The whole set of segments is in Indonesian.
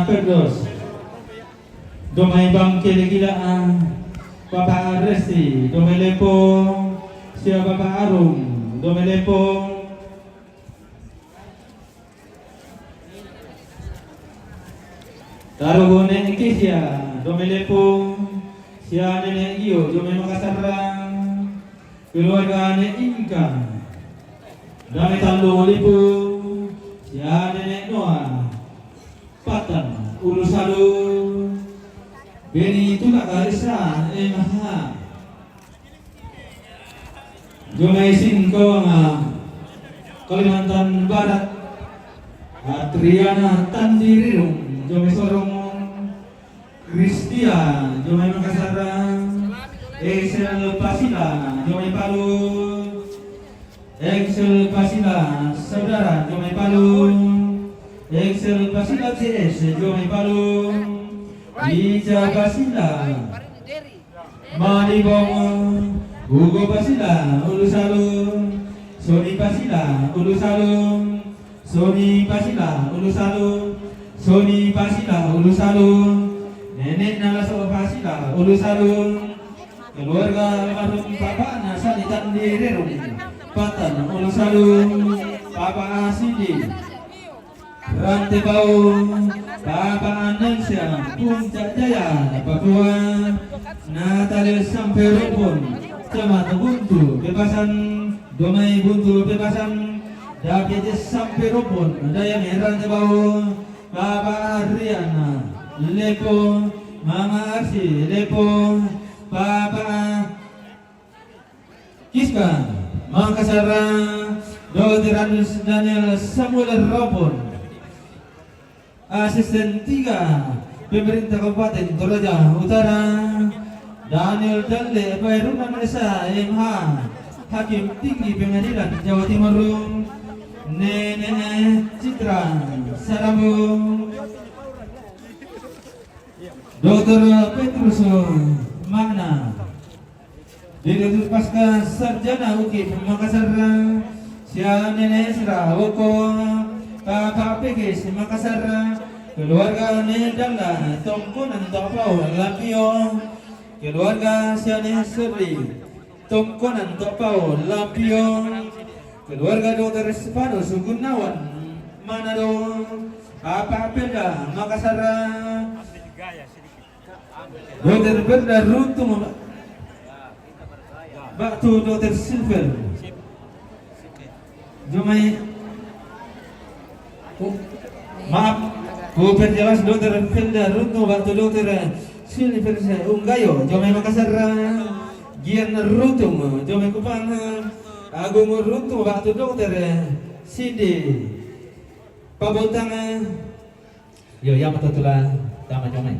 Firdaus. Domai Bang Kila-Kilaan, Bapak Resti, Domai Lepong, Sia Bapak Arum, Domai Lepong. Taruh Nenek Kesia, Domai Lepong, Sia Nenek Gio, Domai Makassarang, keluarga Nenek Inka, Domai Tandung Lipung, Sia Nenek Noah, Patan, Ulu Salu, Beni Tulak Arisa, Maha, Jomai Singkong, Kalimantan Barat, Adriana Tandirirung, Jomai Sorong, Kristia, Jomai Makassarang, Excel Pasila, Jomai Palu, Excel Pasila, Saudara, Jomai Palu, Excel Pasila CS, Jomai Palu, Ija Pasila, Manibong, Hugo Pasila, Ulu Salung, Sony Pasila, Ulu Salung, Sony Pasila, Ulu Salung, Sony Pasila, Ulu Salung, Nenek Nalaso Pasila, Ulu Salung, keluarga almarhum Bapak Nasani Tandirirung, Patan, Ulu Salung, Bapak Asidi, Rantai Bau, Bapak Anansia, Puncak Jaya, Papua, Natalis sampai Rupun, Camat Buntu, Bebasan, Domai Buntu, Bebasan, Dapat sampai Rupun, Daya Rantai Bau, Bapak Adriana, Lepo, Mama Arsi, Lepo, Bapak Kiska, Makassar, Dr. Anus Daniel Samuel Rupun, Asisten 3 Pemerintah Kabupaten Toraja Utara, Daniel Dalle Bairuna Malaysia MH, Hakim Tinggi Pengadilan Jawa Timur, Nenek Citra Sarambung, Dr. Petrus Magna, Direktur Pasca Sarjana UKIP Makassar, Sia Nenek Esra Woko, Bapak PGS Makassar, keluarga Nedala Tongkonan Topau Lapio, keluarga Siane Serli Tongkonan Topau Lapio, keluarga Dr. Spano Sugunawan Manado, Bapak Peda Makassar, Dr. Berda Runtung Batu Dr. Silver, Jomai maaf, Bu perjelas Dr. Felda Runtu waktu Dr. Silver Unggayo, Jomai Makassar, Gian Runtung, Jomai Kupang, Agung Runtu waktu Dr. Sidi, Pabotang, yo yang betulah, sama Jomai.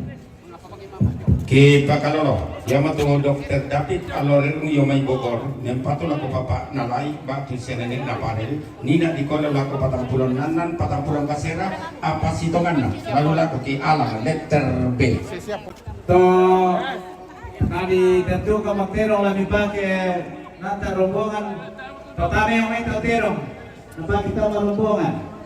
Ki Pakalolo, Yamatungo Dr. David Aloreng Yomai Bogor, Nempatu laku Papa Nalai, Batu Senenek Naparel, Nina Dikola laku Patang Pulau Nanan, Patang Pulau Kasera, apa Sitongan, lalu laku Ki Alang, letter B. To kami tentu kamakterong lebih pakai nata rombongan, to kami yang main terong, nampak kita rombongan.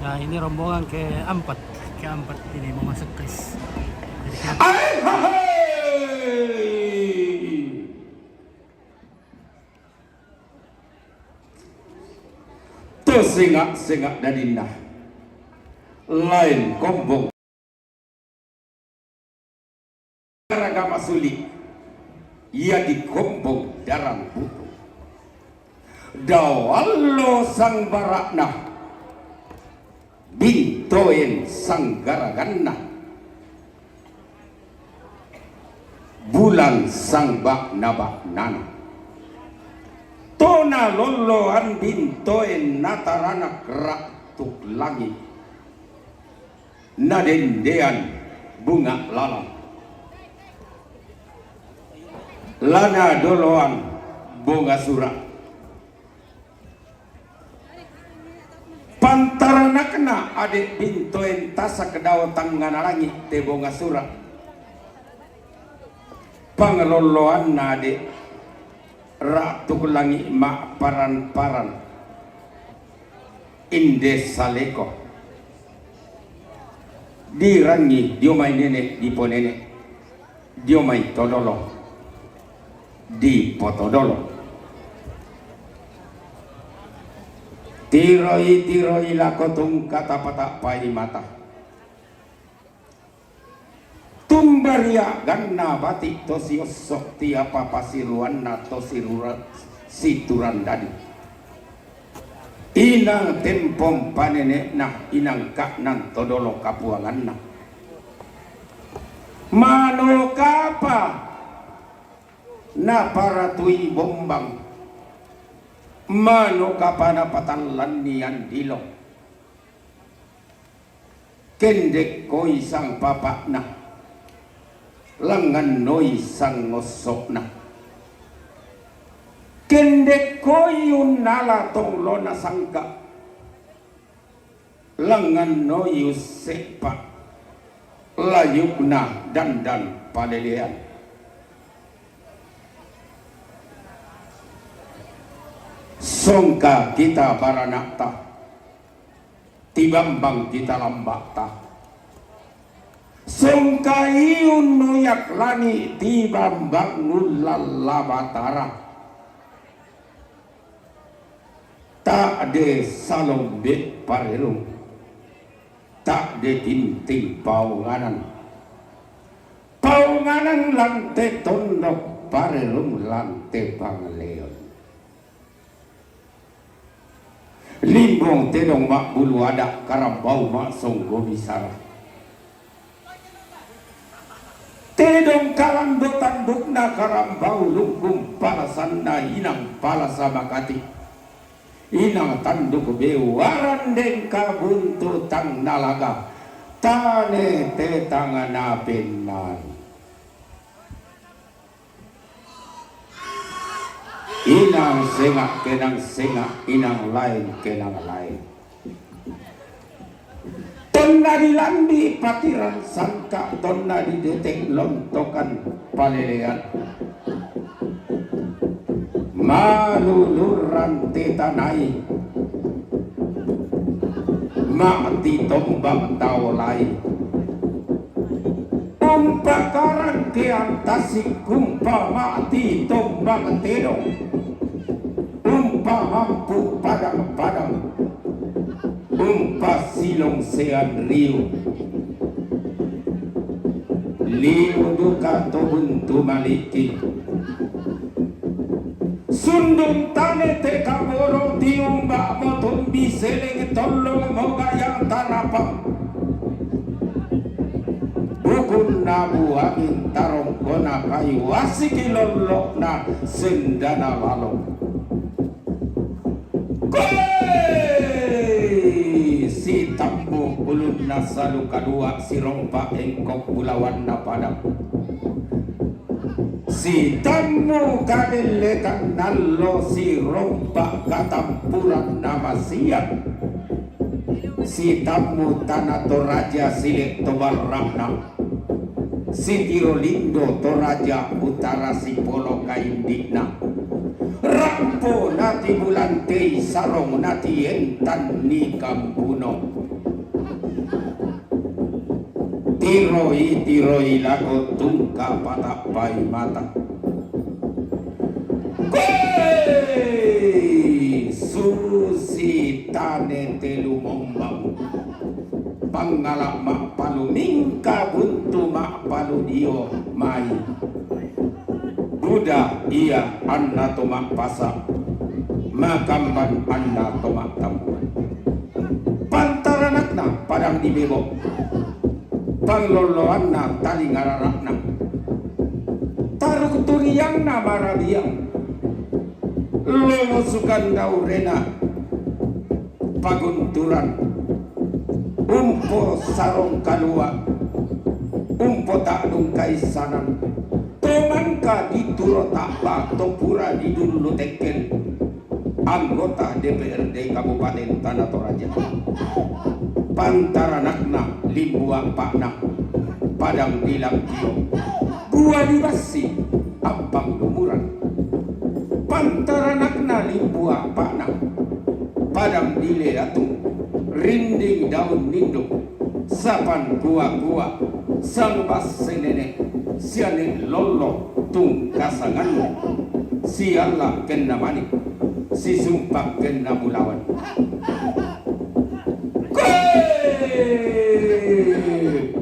Nah ini rombongan keempat ini mau masuk kris. Tuh singak dan indah, lain kombong, agama sulit, ia dikombong dalam buku. Dawallo sang barakna, bintoen sang garaganna, bulan sangbak nabak nana tona loloan bintoen natarana kerak tuk langit nadendean bunga lalang lana doloan bunga surak pantarana kena adik bintoen tasa kedau tanggana langit te bunga surak pangeloloan nade ratu langit mak paran-paran inde saleko dirangi diomai nenek dipo nenek diomai todolo di potodolo tiroi lakotung kata patak pai mata tumbaria ganna batik tosiosok tiapa pasiruan na tosirura situran dadi inang tempom panene nah inang kaknan todolo kapuangan nah mano kapa na para tui bombang mano kapa na patalan nian dilong kendek koi sang papa nah langan noi sang ngosok na kendek koyun nala tong lona sangka langan noi sepa layukna dandan palelean songka kita baranakta tibambang kita lambakta songkayun noyak lani tibambang nulalabatara tak de salombet parelung tak de tinting paunganan lante tondok parelung lante pangleon limbong tedong mak bulu adak karambau mak songgo bisara tedong kalam dotan dukna karambau lungkum palasanda inang palasa makati inang tanduk bewaran deng kabuntu tang nalaga tane te tangana penan inang sengak inang lain kenang lain tonna dilambi patiran sangka tonna didetek lontokan palelean maluluran tetanai mati tombak taulai umpakaran keantasik kumpa mati tombak tedong umpa mampu padang-padang umpa silong sean riu liu duka tobuntu maliki sundung tane te kaboro tiumba moton biseleng tolong moga yang tanapang bukun nabu angin tarong kona kayu asiki lolok na sendana walong si tambu ulun nasalu kadua si rompa engkok bulawan na padang si tamu kadeletan nallo si rompa katampuran nama siap si tamu tanah toraja silik tobarrahna si tirolindo toraja utara si polo kaindikna rampo nati bulan tei sarong nati entan ni kampuno tiroi lago tungka patak pai mata susi tane telu mombang pangalak mak palu mingka buntu mak palu dio mai Buddha iya anna tomak pasa makamban anna tomak tampuan pantaranakna padang dibebok pangloloanna tali ngararakna Taruk turiang na marabiang Lomosukan daurena Pagunturan Umpo sarong kalua Umpo takdung kaisanan Tomangka dituro takba Topura di dulu teken Anggota DPRD Kabupaten Tanah Toraja Pantaranakna Limbuang Pakna Padang Dilang Kio Gua Dibasi Ampang Lumuran Pantaranakna Limbuang Pakna Padang Dile Atung Rinding Daun Ninduk Sapan Gua Sang Bas Senene Sianin Lolo Tung Kasangan Siala Kena Manik Si Sumpak Kena Bulawan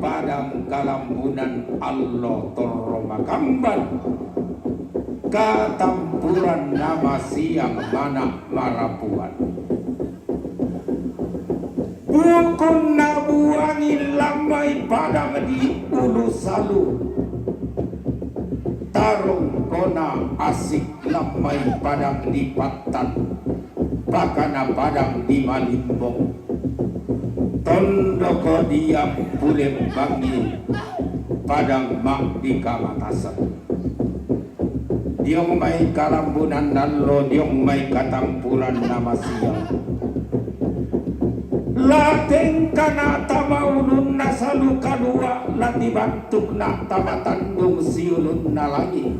Padang Kalambunan Allah Toromakamban Katampuran nama siang mana marapuan Bukun nabuangi lamai padang di ulu salu Tarung kona asik lamai padang di patan Bakana padang di malimbong Tondoko diam pulem bangi Padang mak di kamatasan Diong may kalambunan nalo Diong may katampuran nama siang Lateng kana tamaulun na salu kadua Lati bantuk na tamatandung siulun na lagi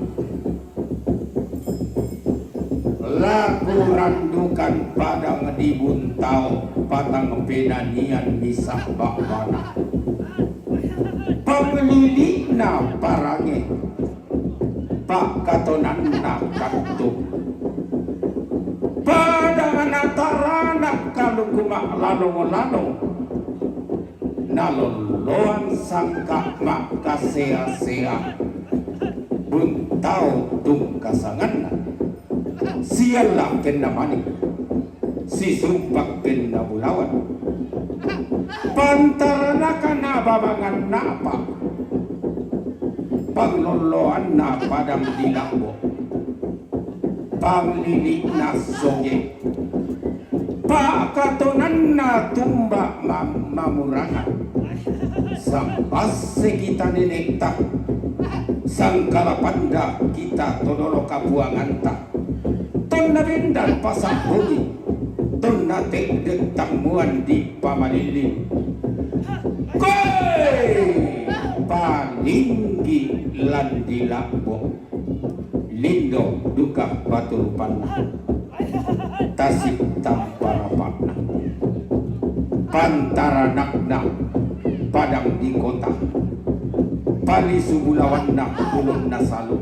Laku randukan padang di buntau Patang penanian misah bakwana Penglilik na parange Pak katonan na kantung Padang natarana kalukumak lanong-lanong Naloloan sangka maka sea-sea Buntau tung kasangan Siala kena manik Si sumpak kena bulawan Pantarana kana babangan napa Pangloloan na padang dilangbo Panglilik na soge Pakatonan na tumba mamurangan Sampas kita nenekta Sang kalapanda kita todolo kabuangan tak Tonna bendal pasang hogi Tonna tek-dek tamuan di pamalili Koy Palinggi landi lakbo Lindo duka batu panah Tasik tampara panah Pantaranakna Padang di kota Pali subulawan na kulon na salu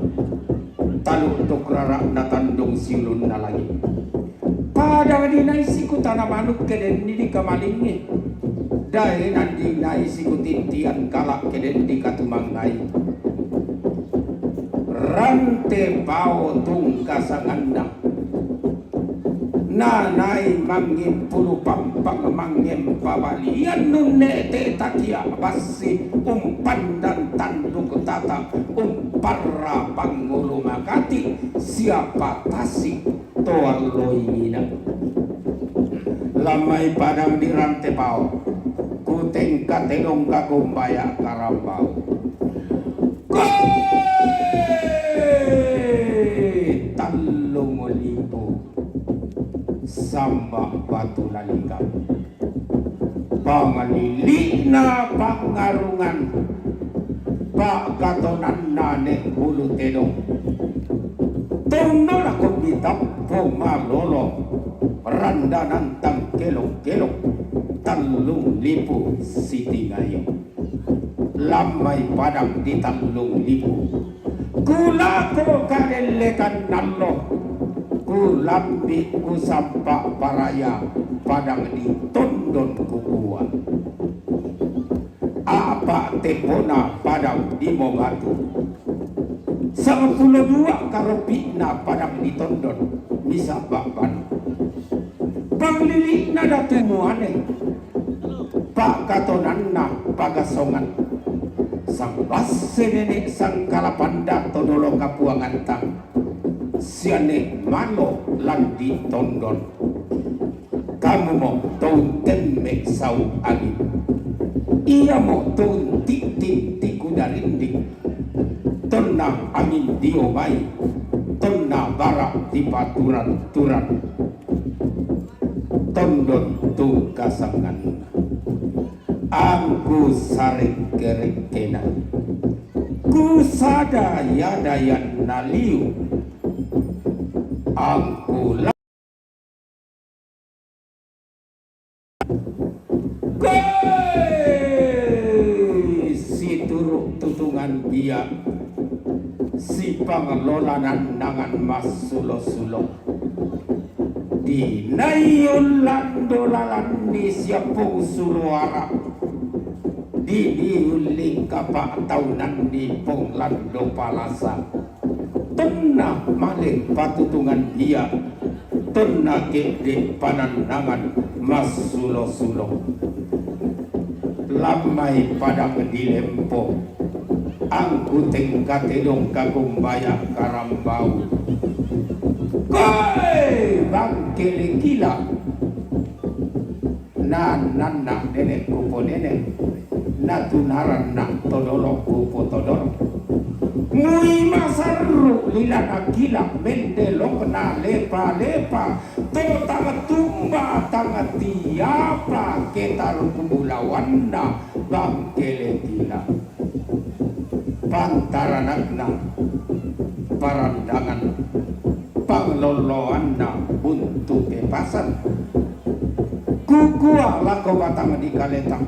Taluk tokrarak na tandong silun na lagi Padang di naisiku tanah manuk keden di kamalingi Dahil nanti naisiku tintian kalak keden di katumangai Rante pao tung kasanganda Nanai mangim pulu pampang mangim pabalian nune te takia basi umpan dan tanduk tata umparra pangulu makati siapa tasik toal loingina lamai padang di rante pao kuteng katenong kakumbaya karambau Talung lipo Samba batu lalika Pangalili na pangarungan Pak katonan nane hulu tedong Tono na kumitap pumalolo Randanan tang kelok-kelok Talung lipo siti ngayon Lamay padang di talung lipo Kula ko kalelekan nalo Kulambi kusampa paraya Padang di tondon kukuan Apa tepona padang di Mogatu 12 karopina padang di tondon Misa bakban Panglilik na datumuane Pak katonan na pagasongan sang basse nenek sang kalapanda todolo kapuangan tang siane malo lan ditondon kamu mau taun temek sau angin ia mau taun tik tiku darinding tenang angin diomai tenang barak di paturan-turan tondon tu kasangan angku sareng kerekena ku sada yadayan naliu angku si turuk tutungan dia si pangelolanan nangan mas sulo-sulo di nayulan dolalan di siapung suluara di diuling kapak tahunan di ponglando palasa tenah malik patutungan dia tenah kede pananangan mas sulo-sulo lamai padang di lempo angku tengkate dong kagumbaya karambau koi bangkele gila nan nenek kupo nenek natunaran nak todolo kupo todolo mui masaru lila gila mendelok na lepa totang tumba tanga tiapa ketaru kumulawanda bangkele gila pantaranakna parandangan pangloloanna buntu kepasan kukua lako batang di kaletang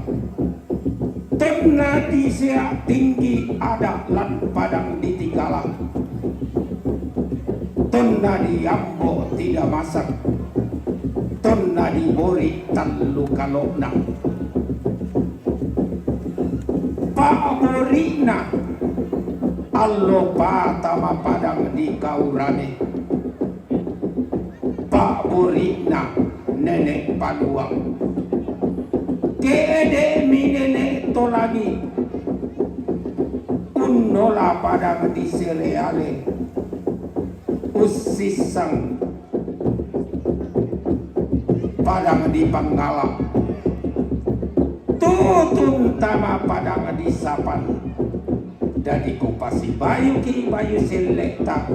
tena di sea tinggi ada lan padang di Tigalang tena di Ambo tidak masak tena di Bori talu kalokna Pak Borina allo patama padang di Kaurane Pak Borina nenek paluang kede mi nenek tolagi unnola padang di Sereale usisang padang di Panggala tutun tama padang di Sapan dari kupasi bayu ki bayu selekta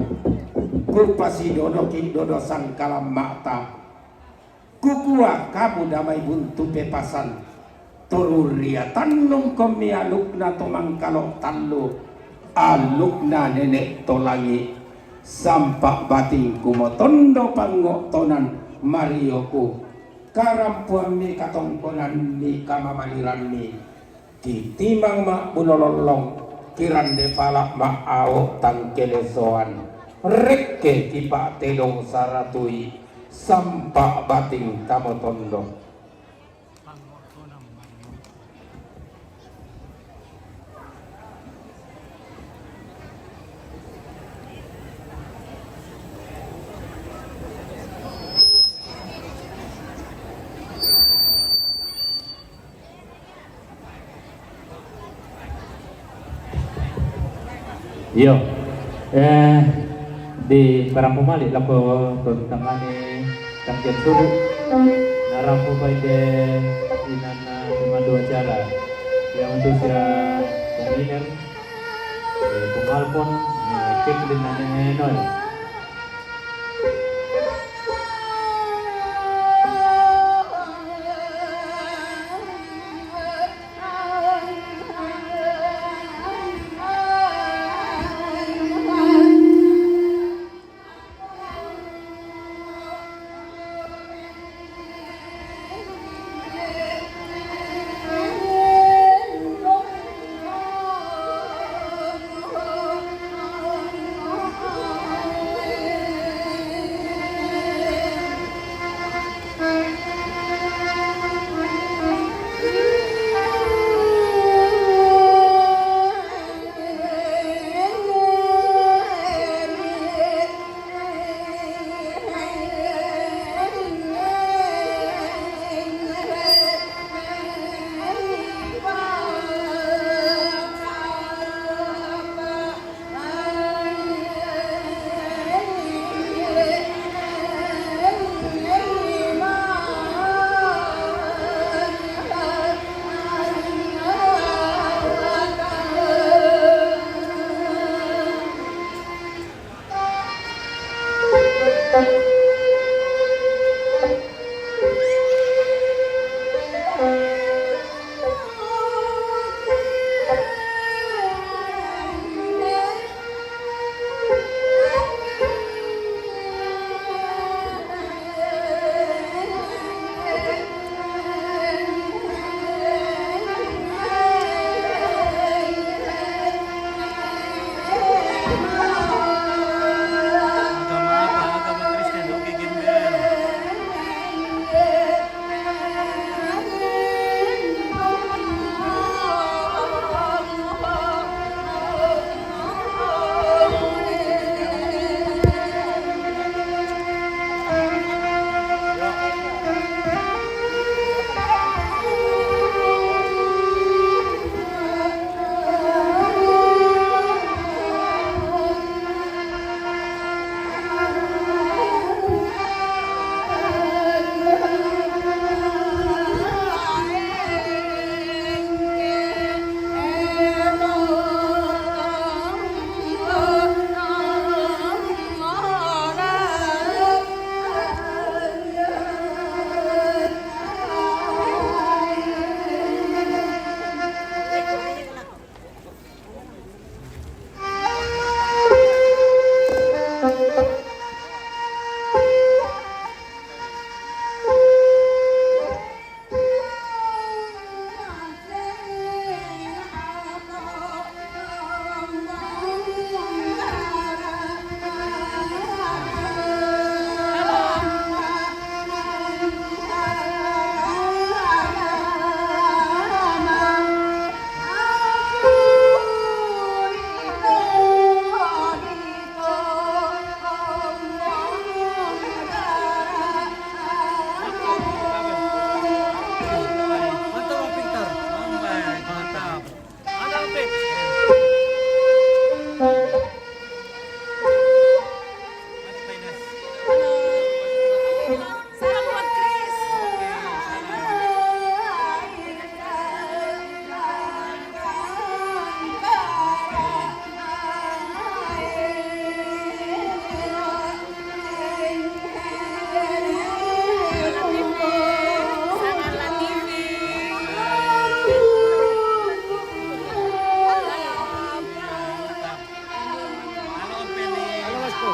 kupasi dodo ki dodo sangkalam mata kukua kamu damai buntu pepasan tururia tanung komi alukna tomang kalok tallu alukna nenek tolangi sampak bating kumotondo pangok tonan marioku karampuan mi katongkonan mi kamamaliran mi kitimang mak bunololong kirande palak mak ao tangkelesoan rekke tipak tedong saratui sampak bating kamotondo Yo, di Parang Pumali lako tentangane tangkian suruh narampu pada inana cuma dua cara yang untuk sia peminer pengalpon kek dengan nenoi Agama apa? Agama Kristen. Oke, gembel. Mantap, Bang Pintar. Baik, mantap. Ada apa? Mantap, Ines. Salam buat Chris. Sangat Latifi. Mantap. Halo, Om Penny. Halo, Mas Bro.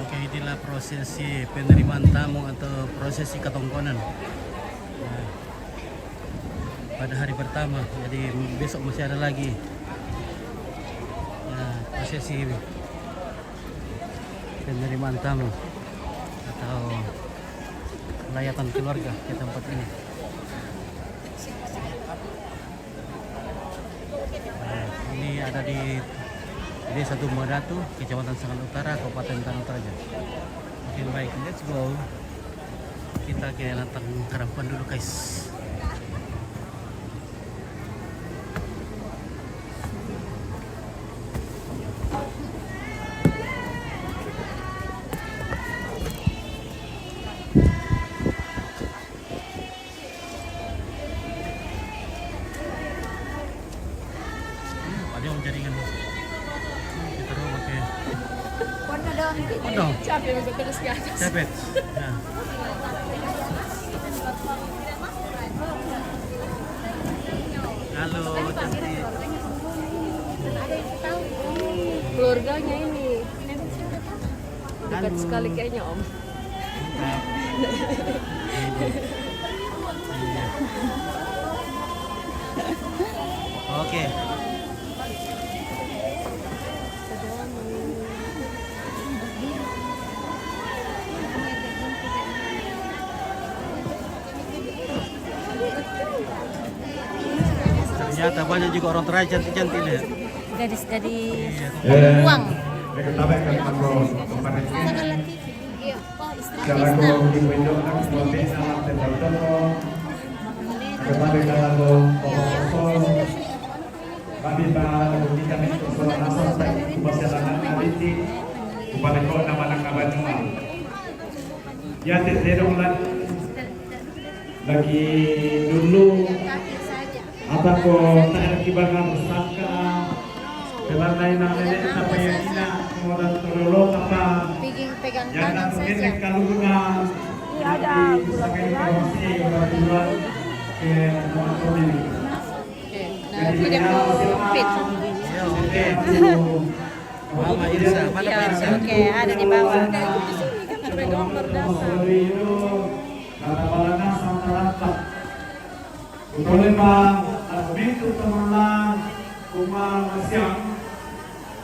Oke, inilah prosesi penerimaan tamu atau prosesi ketongkonan. Nah, pada hari pertama, jadi besok masih ada lagi. Nah, prosesi penerimaan tamu atau layatan keluarga ke tempat ini. Nah, ini ada di Desa Tumbadatu, Kecamatan Sangat Utara, Kabupaten Tanah Toraja. Oke, baik, let's go. Kita ke Lantang Karampan dulu, guys. Ada yang jaringan. Kita taruh pakai Warna dong. kodong. Capek bisa terus ke atas. Cepet. Nah. Halo, cantik. Keluarganya ini dekat Halo. sekali kayaknya Om. Mantap. Iya. Oke. Ternyata banyak juga orang Toraja cantik-cantik ya. Gadis-gadis Iya. uang. Mereka tabek kan kalau kemarin Sangat Latifi. Iya. Oh, istri Kalau ko gipindot ng konti na lang tertentu, kepada kalau pokok kami kita itu surat asal masyarakat nanti kepada kau nama nak bantuan. Ya terdengar lagi dulu apa ko tak kibangan sangka kebantai namanya apa yang ina orang terlalu apa Pegang yang tangan mungkin saja. kalau guna ada sebagai informasi bantuan ke teman-teman ini. Nah, tidak mau fit. Mama Irsa, mana Pak Irsa? Oke, ada di bawah.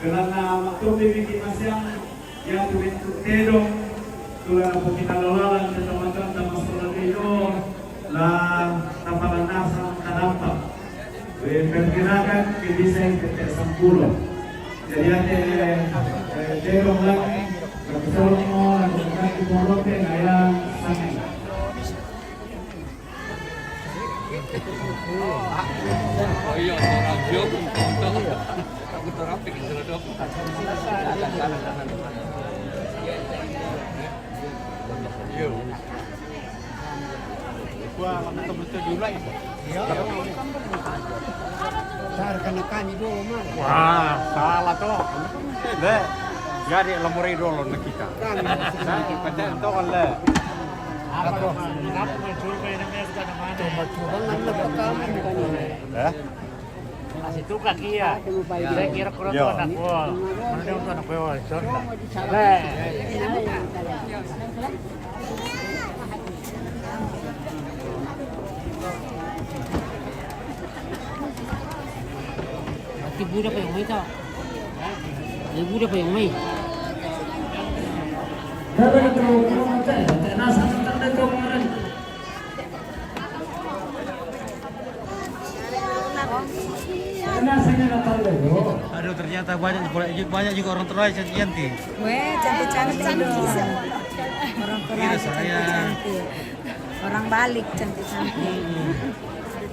Karena waktu bikin masyang yang tuh tedong tulang kita lolalan teman-teman sama sekolah itu lah tampalan nasa kanampak. Perkirakan ke desain ke 10. Jadi ada tedong lagi kebetulan mau lakukan pondoknya kayak sangat. Oh iya, orang Jog. Aku terapik sedot. Yo. Gua akan betul dulu ya. Iya. Cari kami dulu mah. Wah, salah tuh. Deh. Jadi lemuri dulu nak kita. Nah, kita itu kan le. Apa? Kenapa muncul kayak namanya sudah mana? Macam mana pertama ini? Masih tukar kia. Saya kira kurang tuh anak gua. Mana dia untuk anak gua? Sorry. Ibu dah payung mai tau. Ibu dah payung mai. Kalau itu mau cek, nasa tanda itu kemarin. Nasanya datang dulu. Aduh ternyata banyak juga orang terbaik Yanti. Weh, cantik-cantik dong. Orang Korea Iya, saya. cantik-cantik. Orang balik cantik-cantik.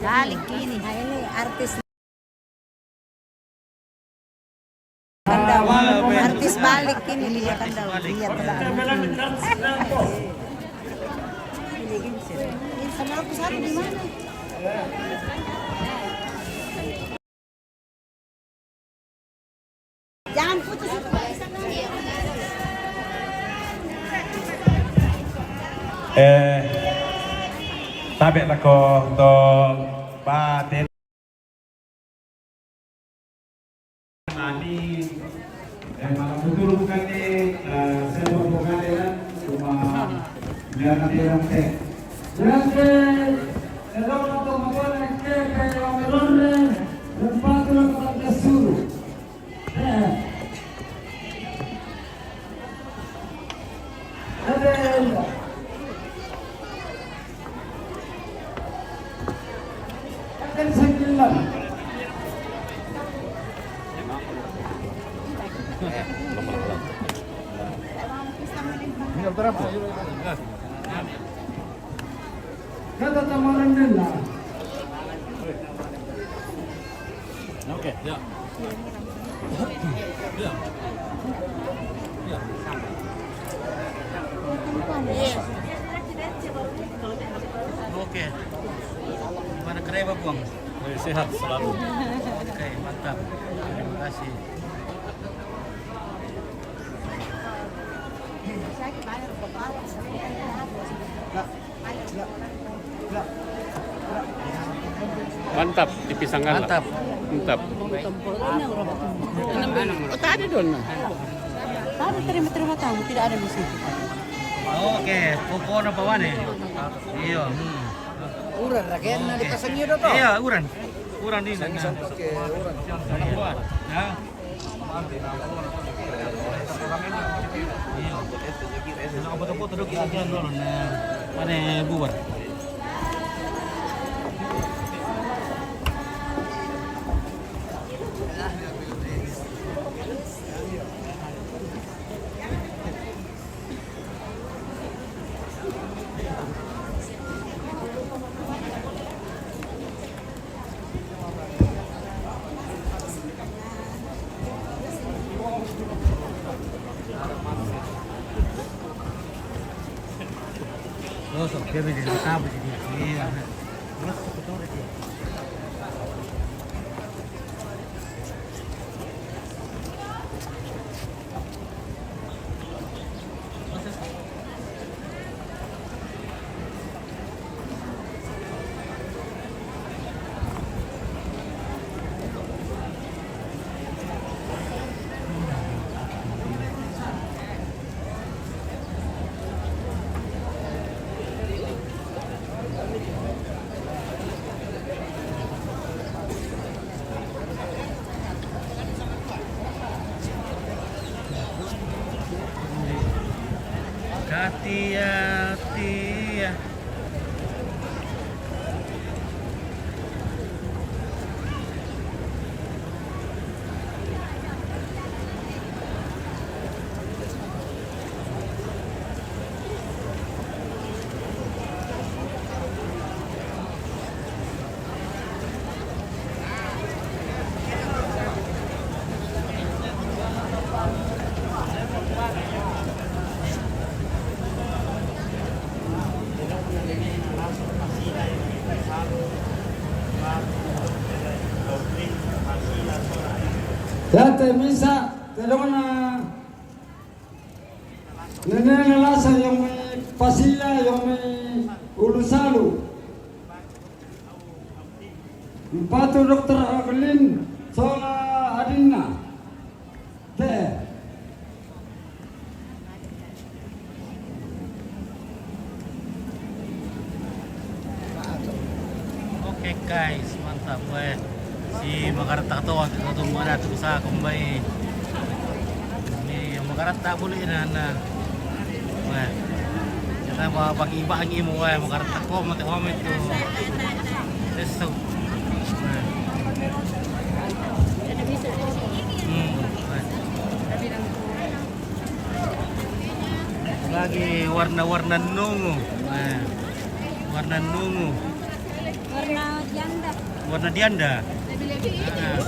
Balik ini, nah ini artis Kandawa. Artis balik ini Lydia Kandawa. Lihat ini sama aku satu di mana? Jangan putus itu. Tabe tako to batin ani malam betul bukan saya bukan cuma biar nanti orang teh berarti kalau untuk membuat kayak melon tempat orang pada suruh ada akan sekilan. Kata tamaran dulu. Oke, ya. Ya. Ya. Oke. Gimana kerja Bang? Sehat selalu. Oke, mantap. Terima kasih. Mantap di Pisanggan. Mantap. Mantap. Oh, tadi dong. Tadi terima tamu tidak ada di situ. Oke, pokok apa wane? Iya. Uran rakyat na di kasangyo do to. Iya, uran. Uran di sana. Uran. Ya. Iya. Nah, foto-foto dulu kita jalan dulu. Nah, mana buat? Terus dia bisa tahu jadi. Iya. Terus betul itu. Hati-hati ya. Date misa telona nene lasa yung may pasilla yung may ulusalu. Patu Dr. Aglin sola adina. Te. Oke guys, mantap weh. Si makarata to ang tutumba na to sa kumbay. Ni makarata boleh na. Weh. Kita bagi-iba ang imo weh makarata ko mate itu. Teso. Lagi warna-warna nungu. Nah, warna nungu. Warna janda. Warna dianda. Nah.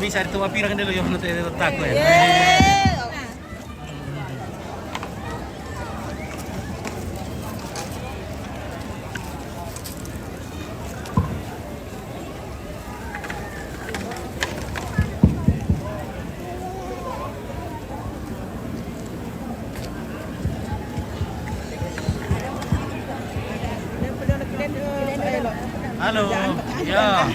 Bisa itu pirang dulu yung takut ya. Halo, ya.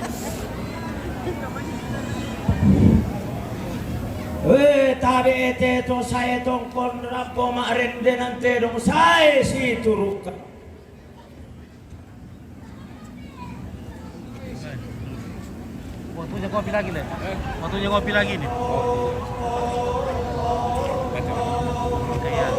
Tadi ete to saya tongkon rapo maarende nante dong saya si turukan. Waktunya kopi lagi nih. Waktunya kopi lagi nih. Kayak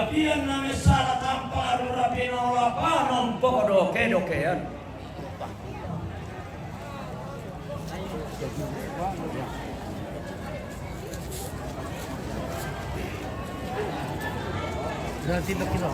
Yapian na mesala tanpa arura pinola panon podo kedokean. Jangan tindak kita.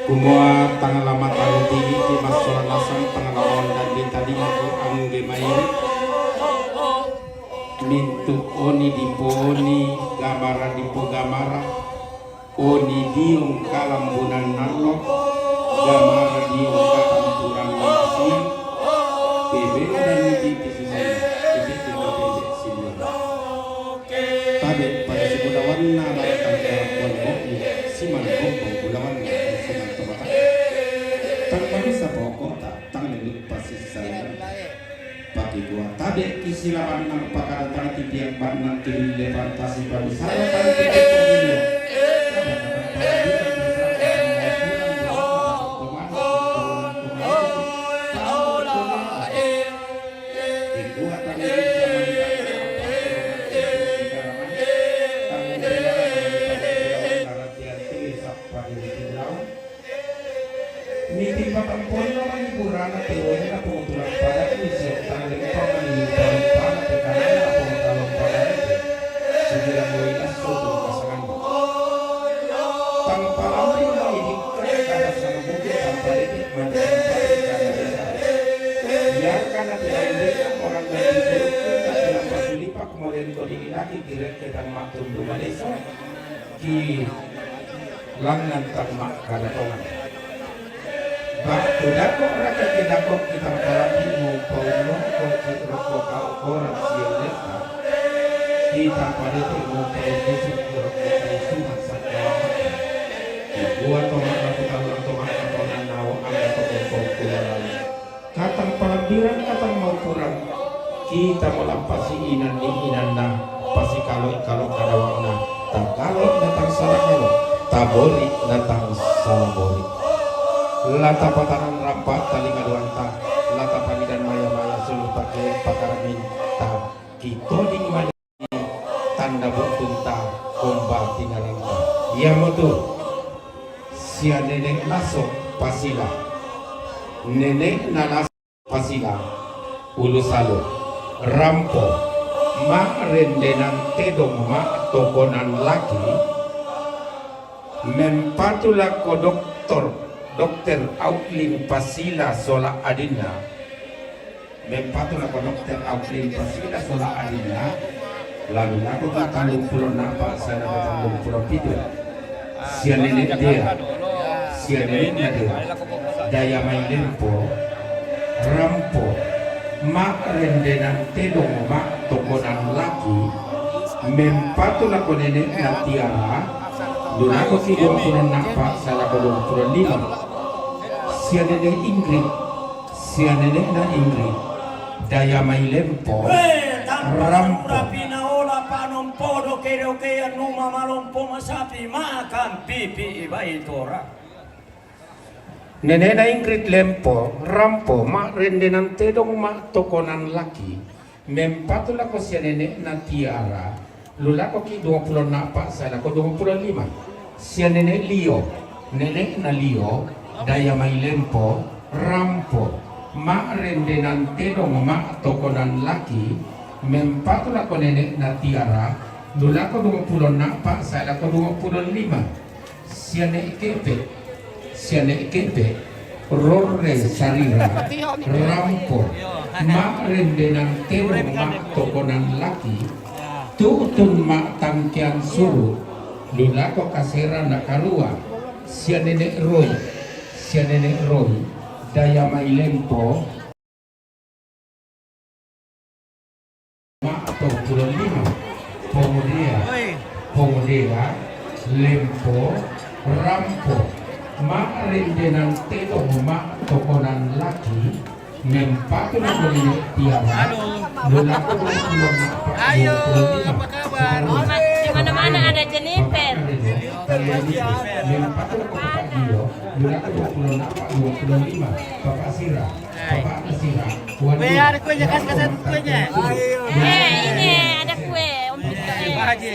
Kumua tangan lama tahu tinggi di masalah lasang tangan lawan dan tadi aku angge main mintu oni diponi gamara dipo gamara oni diung kalambunan nalok gamara diung kalambunan nalok bebe dan niti kisah bebe pendek sini tadi pada sebudawan nalakan kelakuan boki siman bokong bulawan tanpa bisa pokok tak tangan lupa saya pakai gua tadi kisilapan nang pakar tadi tiang banang kiri lebar tasi pada saya pada tiang pemilu langan termak kada tongan bakto dako raka kidako kita parati mo pauno ko roko kau orang sieleta kita pada tu mo pauno ko roko kau sumat sakwa buat tongan ratu kalau tongan tongan nawa anda tongan kau katang palambiran katang mau kurang kita melampasi inan ni inanna pasti kalau kada wakna tak kalau datang salah kalau tabori datang salabori lata pataran rampak tali ngaduanta lata panidan maya-maya suluh pakai pakaramin ta kito ding mani tanda bukunta komba tinaranta ya motu sia nenek laso pasila nenek nalas pasila ulu salo rampo mak rendenan tedong mak tokonan laki mempatulah ko dokter Auklin Pasila sola adina mempatulah ko dokter Auklin Pasila sola adina lalu aku talung pulau napa saya talung pulau tidur sia nenek dia sia neneknya dia daya main lempo rampo mak rendenan tedong mak tokonan laki mempatulah ko nenek na tiara Duna ko si 26 salah ko 25 siya nenek Ingrid siya nenek na Ingrid daya may lempo rampo pinaola panompodo kero kaya numa malompo masapi makan pipi iba itora nenek na Ingrid lempo rampo mak rendenan tedong mak tokonan laki mempatulah ko siya nenek na tiara lula ko ki 20 napa saya ko 25 siya nenek Leo nenek na Leo daya may lempo rampo mak rendenan tedong mak tokonan laki mempatulah ko nenek na tiara lula ko 20 napa saya ko 25 siya nenek kepe rore sarira rampo mak rendenan tedong mak tokonan laki tutun mak tangkian suruh Lula ko kasera na karua. Sia nenek Roy. Daya Mailempo. Atau Pulau Lima. Pongodea, Lempo, Rampo. Mak rendenan teto mak tokonan laki. Mempatu na boleh tiara. Lula ko belum Ayo, apa kabar? Di mana-mana ada Jennifer. Mempatu na ko dia. Lula ko 25. Bapak Sira. Bapak Sira. Biar kuenya kasih kuenya. Ini ada kue. Om Baje.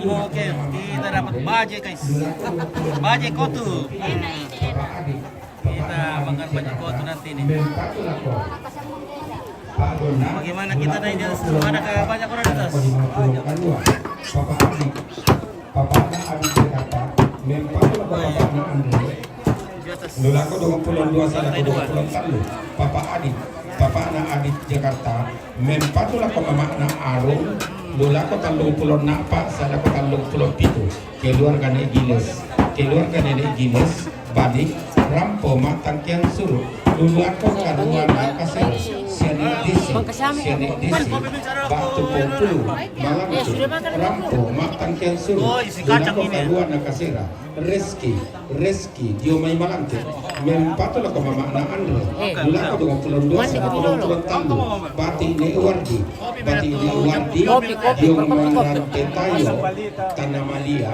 Oke, kita dapat baje guys. Baje kotu. Kita makan banyak kotu nanti nih. Bagaimana kita naik di atas? Ada banyak orang di atas. Bapak Adik. Bapak Adik Jakarta. Mempatu lah Bapak Andre. Lula ko 22 sana ko 23. Bapak Adik. Bapak anak Adik Jakarta. Mempatu lah ko mama na Arung. Lula ko 30 na pa sana ko 37. Keluarga ne Giles. Balik Rampo matang kian suruh. Lula ko karuan akasel. Sianik desi. Batu Pulu. Malam itu Rampo matang kian suruh. Lula ko karuan akasera. Reski Diomai Malante. Mempatu lah ko mama na Andre. Lula ko 22 sana ko 23. Bati ne Wardi. Diomai Malante tayo. Tanamalia.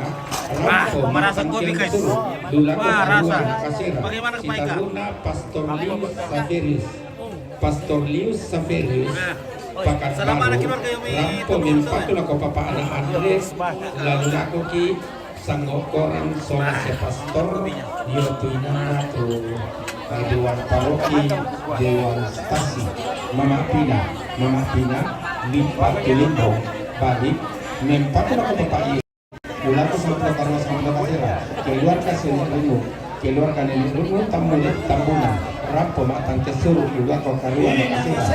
Rampo merasa matang kopi kian guys. suruh. Lula ko Wah, rasa. karuan akasera. Bagaimana kebaikan? Sitaruna Pastor Lius Saverius. Pakat Selama baru, anak keluarga yang Rampo mempatu lah ko papa anak Andres. Lalu aku ki sanggokoran soal si pastor. Dia tuina tu Dewan Paroki, Dewan Stasi. Mama Pina, lipat tulindo, balik. Mempatu lah ko papa iya. Mula ko sa karwa sa kasira. Keluar kasi keluarkan ini dulu tambunan Rampo matang kesuru juga kau karuan kasira.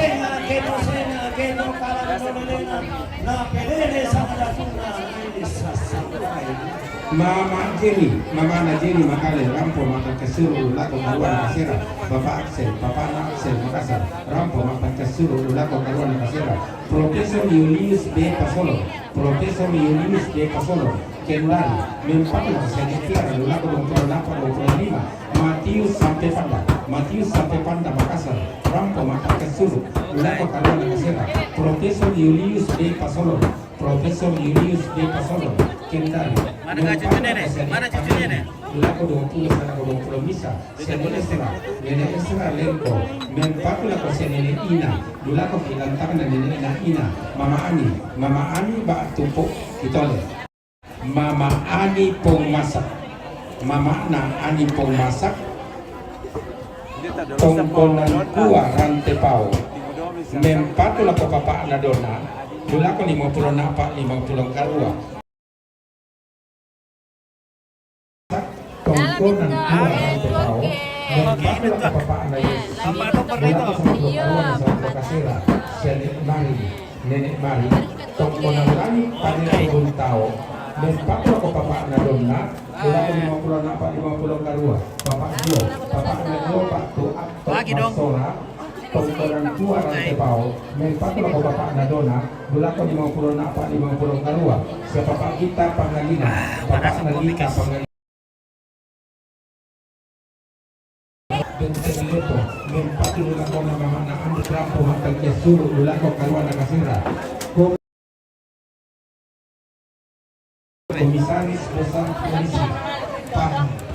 Mama Najeri makale Rampo matang kesuru lako karuan kasira. Bapak Axel Makassar Rampo matang kesuru lako karuan kasira. Profesor Julius B. Pasolo Kendari mempatu sekretariat lako 25. Matius sampai Panda Makassar Rampo matang kesuru lako karuan kasira. Profesor Julius B. Pasolo Kendari. Mana cucu nenek? Lako 20 sana 20 misa. Nenek Esra Lempo. Mempatu lako nenek Ina. Lako kilantakan nenek Ina. Mama Ani bak tumpuk kitole. Mama Ani pong masak. Tongkonan kuah rantepau. Mempatu lako papa Nadona. Lako 50 napa 50 karua. Tongkonan kuah rantepau. Mempatu lako papa Nadona. Lako kasira. Nenek Mari. Tongkonan lagi pada buntau. Mempatu lako papa Nadona. Lako 50 napa 50 karua. Bapak Nadona Pak Tuak. Lagi dong. Tongkonan kuah rantepau. Mempatu lako bapak Nadona. Lako 50 napa 50 karua. Siapa Pak kita Pangalina. Bapak Nalika Pangalina. Bentegileto, mempatu lako na mama na Andres Rampo matang kesuru lako karuan kasira. Komisaris Besar Polisi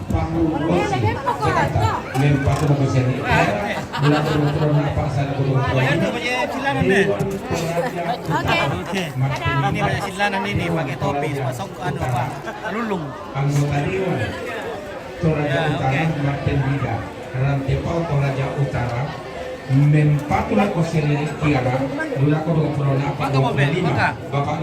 Pahu Rosi Jakarta mempatu lako sini. Lako kontrol apa sana Oke. Ini banyak silanan ini pakai topi masuk lulung. Anggota Dewan Toraja Utara Martin Bida. Rantepau Toraja Utara mempatu lako sini tiara lako 25 Bapak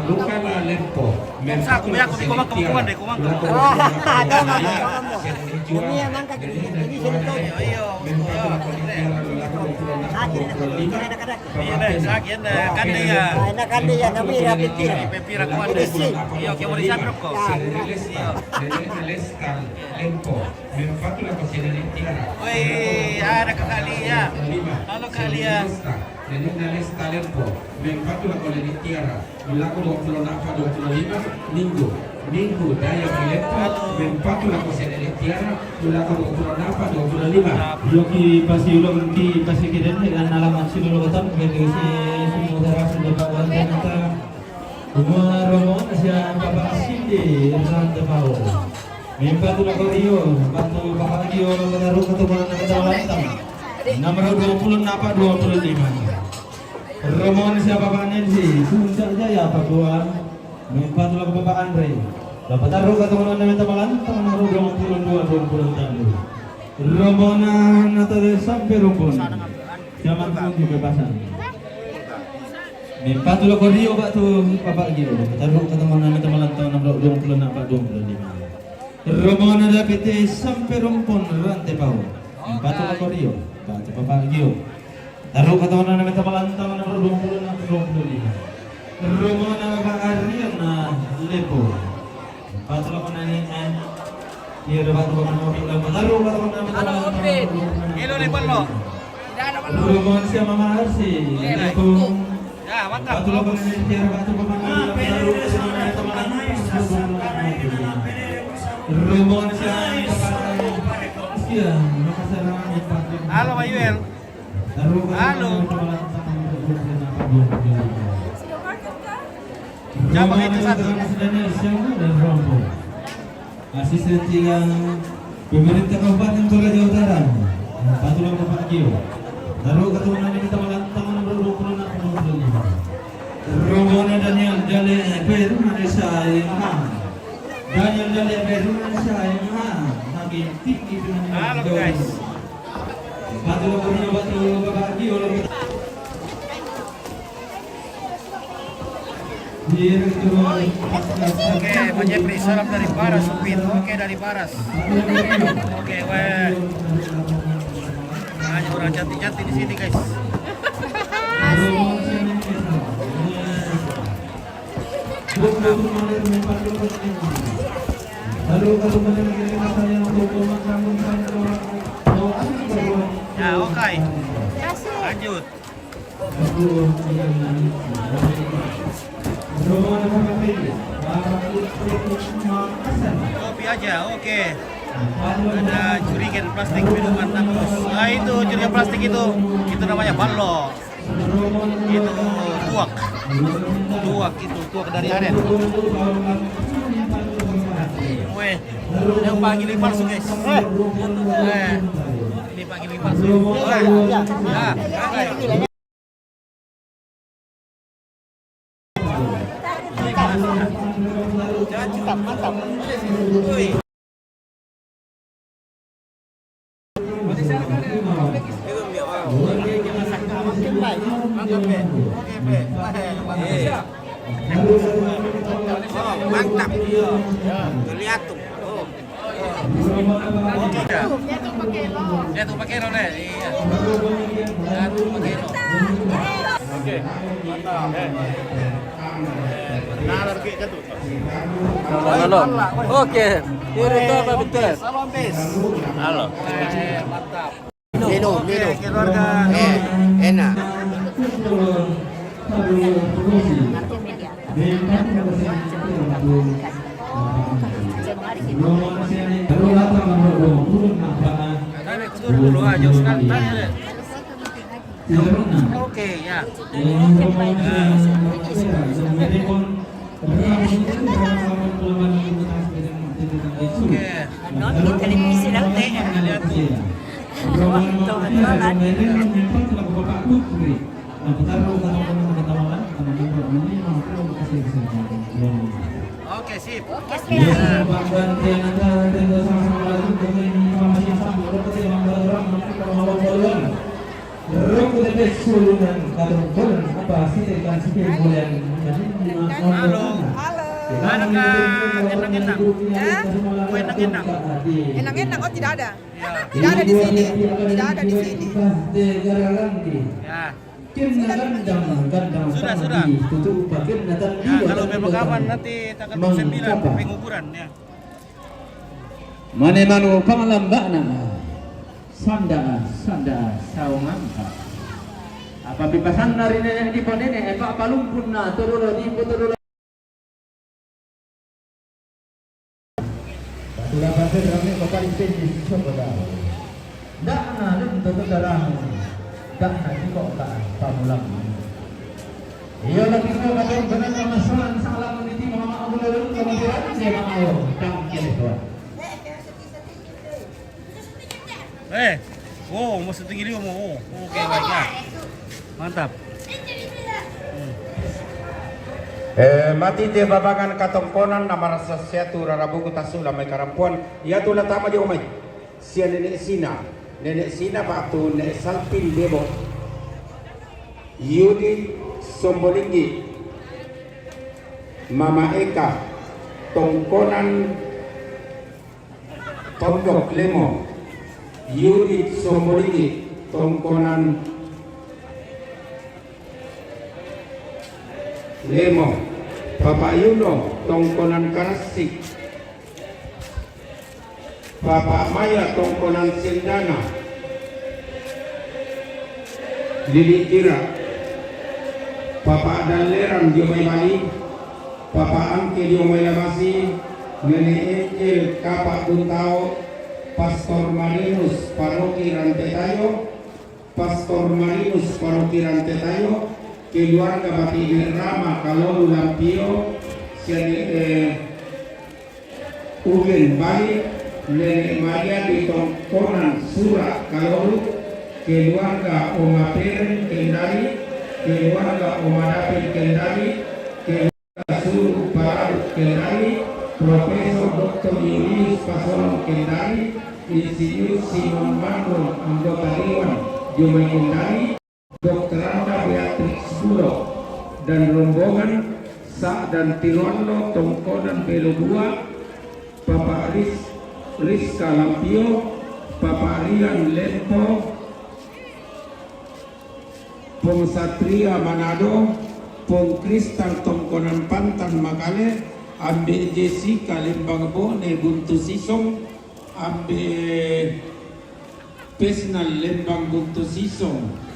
Luka na Lempo mempatu lako sini tiara lako 25 juara dari ada kali ya. Halo kali ya. Minggu daya Milepo Mempatu lako senene tiara Ulako 25 Yoki pasi ulong ki pasi kiden dengan alamat sinulutan dari si saudara sudah bawa kita umur romo siya bapak sindi rante pau mempatu lako rio bantu bapak rio menaruh ketemuan kedaulatan nomor 20 napa 25 romo siya bapak Nancy Puncak Jaya Papua mempatu lako bapak Andre dapat taruh ketemuan namin tamalan nomor 22 tahun Romona natale sampai rumpun. Zaman pun kebebasan. Mempatu lo korio pak tu bapak gio. Taruh ketemuan teman tahun 20 nampak 25. Romona dapat sampai rumpun rantai pau. Mempatu lo korio pak tu bapak gio. Taruh ketemuan teman tahun 20 nampak 25. Romona bapak Ariana Lepo. Mempatu lo konani iya dapat teman mobil taruh Halo Opin. Halo nih Ballo. Tidak ada Ballo. Rumah si Mama Arsi. Itu. Ya, mantap. Batu lo ini tiar batu pemanah taruh teman Rumah si Iya, Makassar Halo Mayuel. Halo. Siapa itu satu? Asisten tiga pemerintah Kabupaten Toraja Utara, Patulang Bapak Gio. Taruh keturunan kita tahun nomor 26 Romona Daniel Jale Peruna Desa Daniel Jale Peruna Desa Hakim tinggi dengan halo guys. Patulang Bapak Gio. Oke, Pak Jepri, salam dari Paras, Upin. Oke, dari Paras. Oke, weh. Banyak orang cantik-cantik di sini, guys. Ya, oke. Lanjut. Kopi aja, oke. Ada jurigen plastik minuman tamus. Nah itu jurigen plastik itu namanya ballo. Itu tuak dari aren. Weh, yang panggil palsu guys. Ini panggil palsu. Ya. Mantap. Mantap. Lihat tuh. Oke. Jatuh pakai lo deh. Iya. Jatuh pakai lo. Oke. Mantap. Halo. Oke. Kiri itu apa betul? Salam bis. Halo. Mantap. Minum. Keluarga. Enak. Dulu aja sekali. Oke, ya. Nonton televisi nanti. Oke, sip. Halo. Halo. enak-enak. Enak-enak. Enak-enak, oh tidak ada. Tidak ada di sini. Tidak ada di sini. Ya. Sudah. Nah, kalau memang kapan nanti tanggal 29 pengukuran ya. Mane-manu pangalambana. Sanda saungan. Apa pipasan nari nenek di ponene Pak palumpun na turun di turun. Sudah pasir kami bakal tinggi coba. Ndak na lento darah. Ndak na di kok ka pamulang. Iya lagi ko bakal benar masalah salah meniti mama aku lalu kemudian saya mau tangkil itu. Mau setinggi dia mau. Oke, baiklah. Mantap. Mati te babagan katongkonan nama rasa setu rarabu kutasula mai karampuan ia tu latama di omai sia nenek sina batu nenek salpin bebo Yudi Sombolinggi Mama Eka tongkonan Tondok Lemo Yudi Sombolinggi tongkonan Lemo Bapak Yuno tongkonan Karasik Bapak Maya tongkonan Sindana Lili Kira Bapak Daleran Diomai Bali Bapak Angke Diomai Lamasi Nenek Engel Kapak Buntao Pastor Marinus Paroki Rantetayo Pastor Marinus Paroki Rantetayo keluarga Bapak Rama Kalolu Lampio Ugen Bali Nenek Maria di Tongkonan Sura Kalolu keluarga Oma Peren Kendari keluarga Oma Dapil Kendari keluarga Suruh Parau Kendari Profesor Dr. Julius Pasolong Kendari Insinyur Simon Mandron anggota Dewan Jumai Kendari Dr. Anda Beatrix Bulog dan rombongan Sa dan Tirono Tongkonan Belo 2 Bapak Rizka Lampio Bapak Rian Lempo Pong Satria Manado Pong Kristal Tongkonan Pantan Makale Ambe Jessica Lembang Bone Buntu Sisong Ambe Pesnal Lembang Buntu Sisong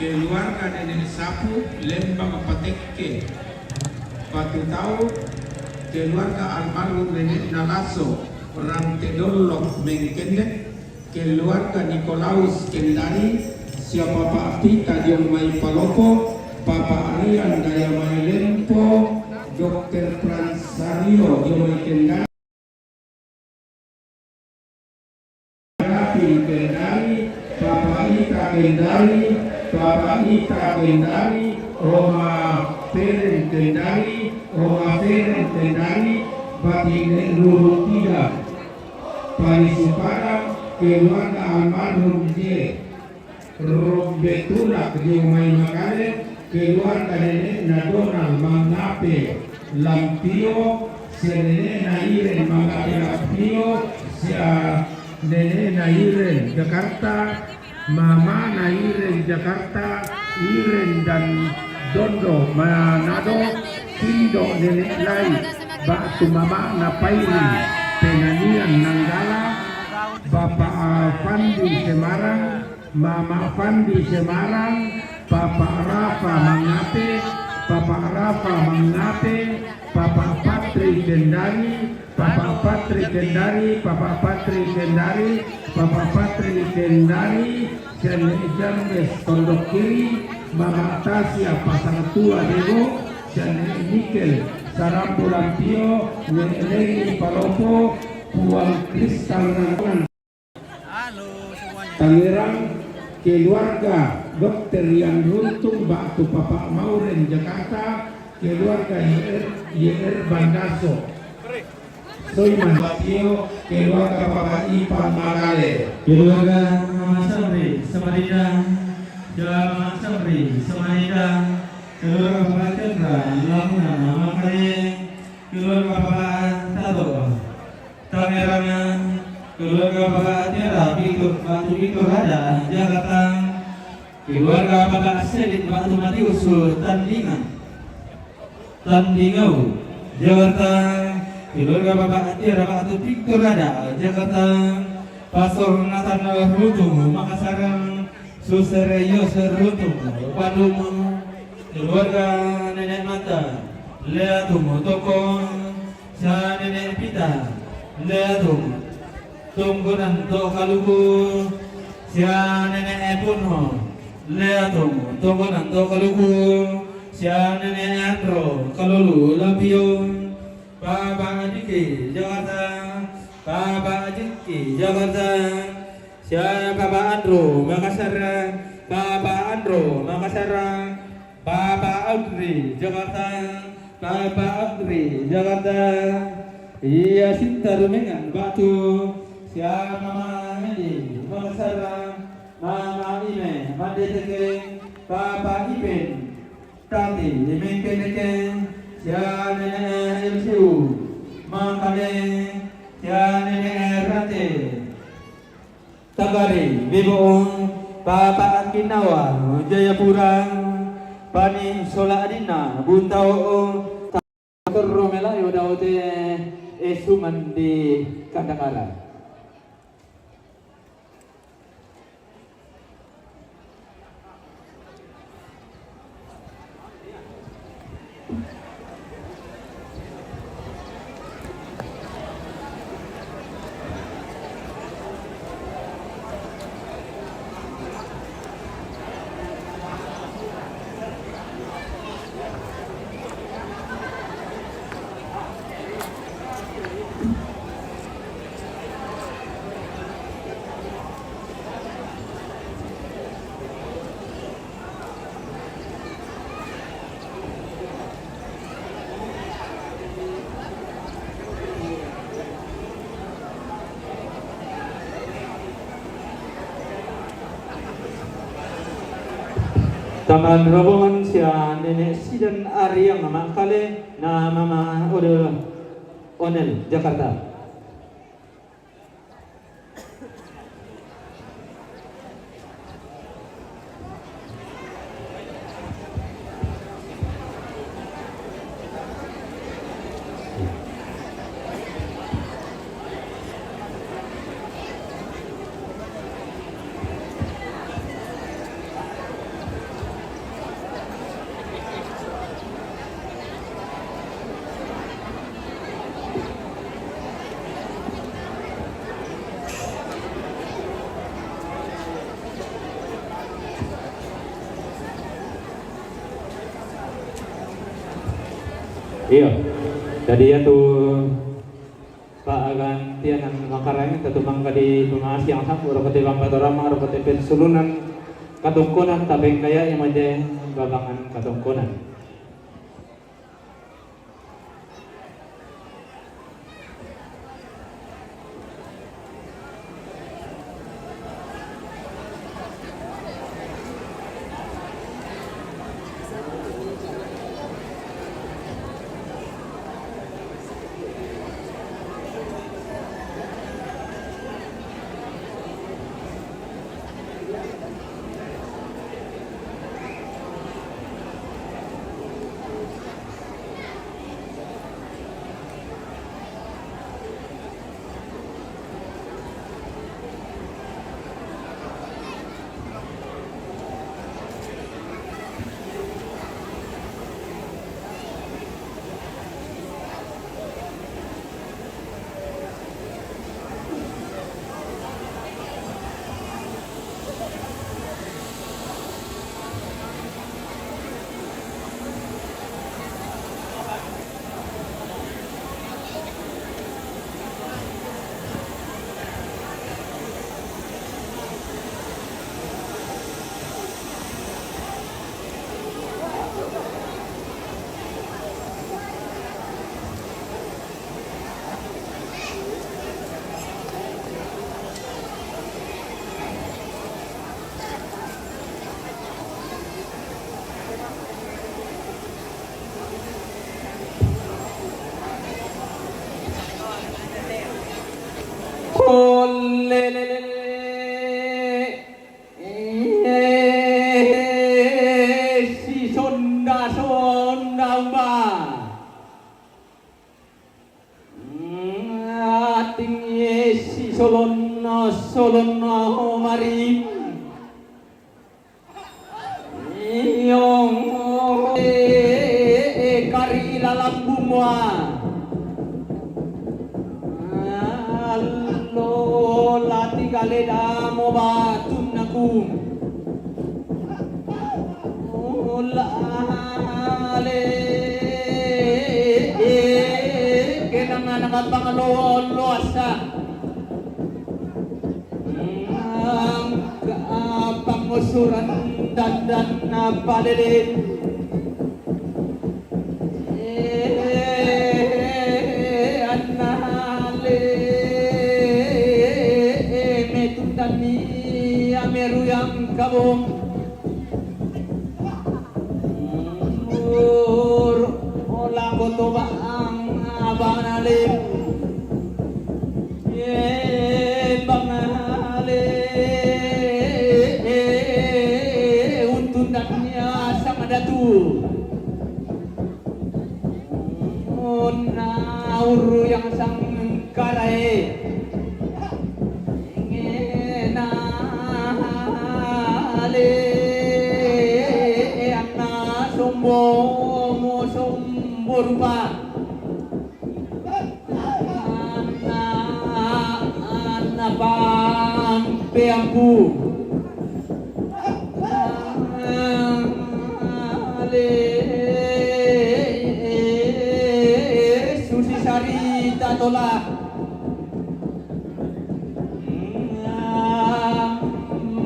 keluarga Nenek Sapu Lembang Patekke Batu Tau keluarga almarhum Nenek Nalaso Rantedolok Mengkendek keluarga Nikolaus Kendari siapa Pak Pita Diomai Palopo Bapak Arian Dayamai Lempo Dr. Pransario Diomai Kendari Kendari Bapak Ika Kendari Bapak Ika Kendari, Oma Peren Kendari, Oma Peren Kendari, Bapak Nurul Tida, Pani Supara, keluarga almarhum J. Rombetulak di Umay Makale, keluarga Nenek Nadonal Mangape Lampio, si Nenek Nairen Mangape Lampio, si Nenek Nairen Jakarta, Mama Nairen Jakarta, Iren dan Dondo Manado, Tindo Nenek Lai, Batu Mama Napairi, Penanian Nanggala, Bapak Fandi Semarang, Mama Fandi Semarang, Bapak Rafa Mangape, Bapak Rafa Mangape, Bapak Patri Kendari, Bapak Patri Kendari, Bapak Patri Kendari, Bapak Patri Kendari, Janes Tondok Kiri, Mama Tasya Pasar Tua Dewo, Janes Nikel, Sarambu Lampio, Nenek Palopo, Puang Kristal Nangan, Tangerang, keluarga Dr. Yang Runtung Batu Bapak Mauren Jakarta, keluarga YR Bandaso, Soiman Lapio, keluarga Bapak Ipan Magale, keluarga Mama Sabri Samarinda, Mama Sabri Samarinda, keluarga Bapak Chandra, Lamunan, makanya keluarga Bapak Tato, Tangerang, keluarga Bapak Tiara, Batu Bikor ada, Jakarta, keluarga Bapak Selit, Batu Matius, Tandingau, Jakarta, keluarga Bapak Tiara, Batu Bikor ada, Jakarta, Pastor Nathan Rutung, Makassar, Suster Yoser Rutung, Bandung, keluarga Nenek Mata, Leatung, Toko, Sa Nenek Pita, Leatung, Tunggunan Tokaluku, Sa Nenek Punho, Leatung, Tunggunan Tokaluku, Sa Nenek Andro, Kalulu, Lampio, Bapak Diki, Jakarta, Bapak Jiki, Jakarta, Siapa Bapak Andro, Makassar, Bapak Andro, Makassar, Bapak Audrey, Jakarta, Bapak Audrey, Jakarta, Iya Sinta Rumengan, Batu, Siapa Mama Medi, Makassar, Mama Ime, Mandi Teke, Bapak Iben, Tati, Imen Keneke, Siapa Nenek Elsiu, Makale, Siapa Nenek Rate, Tagari, Biboong, Bapak Akinawa, Jayapura, Pani Soladina, Buntao, Dr. Romela, Yodaote, Esuman di Kandakara. Taman rombongan sia Nenek Sidan Ari yang nama kale na mama udah Onel Jakarta. Iya, tadi ya tuh Pak agan tianan makarang tetumang kadi tumas yang sam urang kati bang patorama urang kati pensulunan katungkunan tabeng kaya yang aja babangan katungkunan. damo batun aku ulale kenangan pangalo asa pangusuran dan palilin anale metundani ameru yang kabung ola kotoba ang abangalim bangale untundannya sama datu nauru yang sang karai ngenale anna sombor pa anna pampe aku susi sarita tolak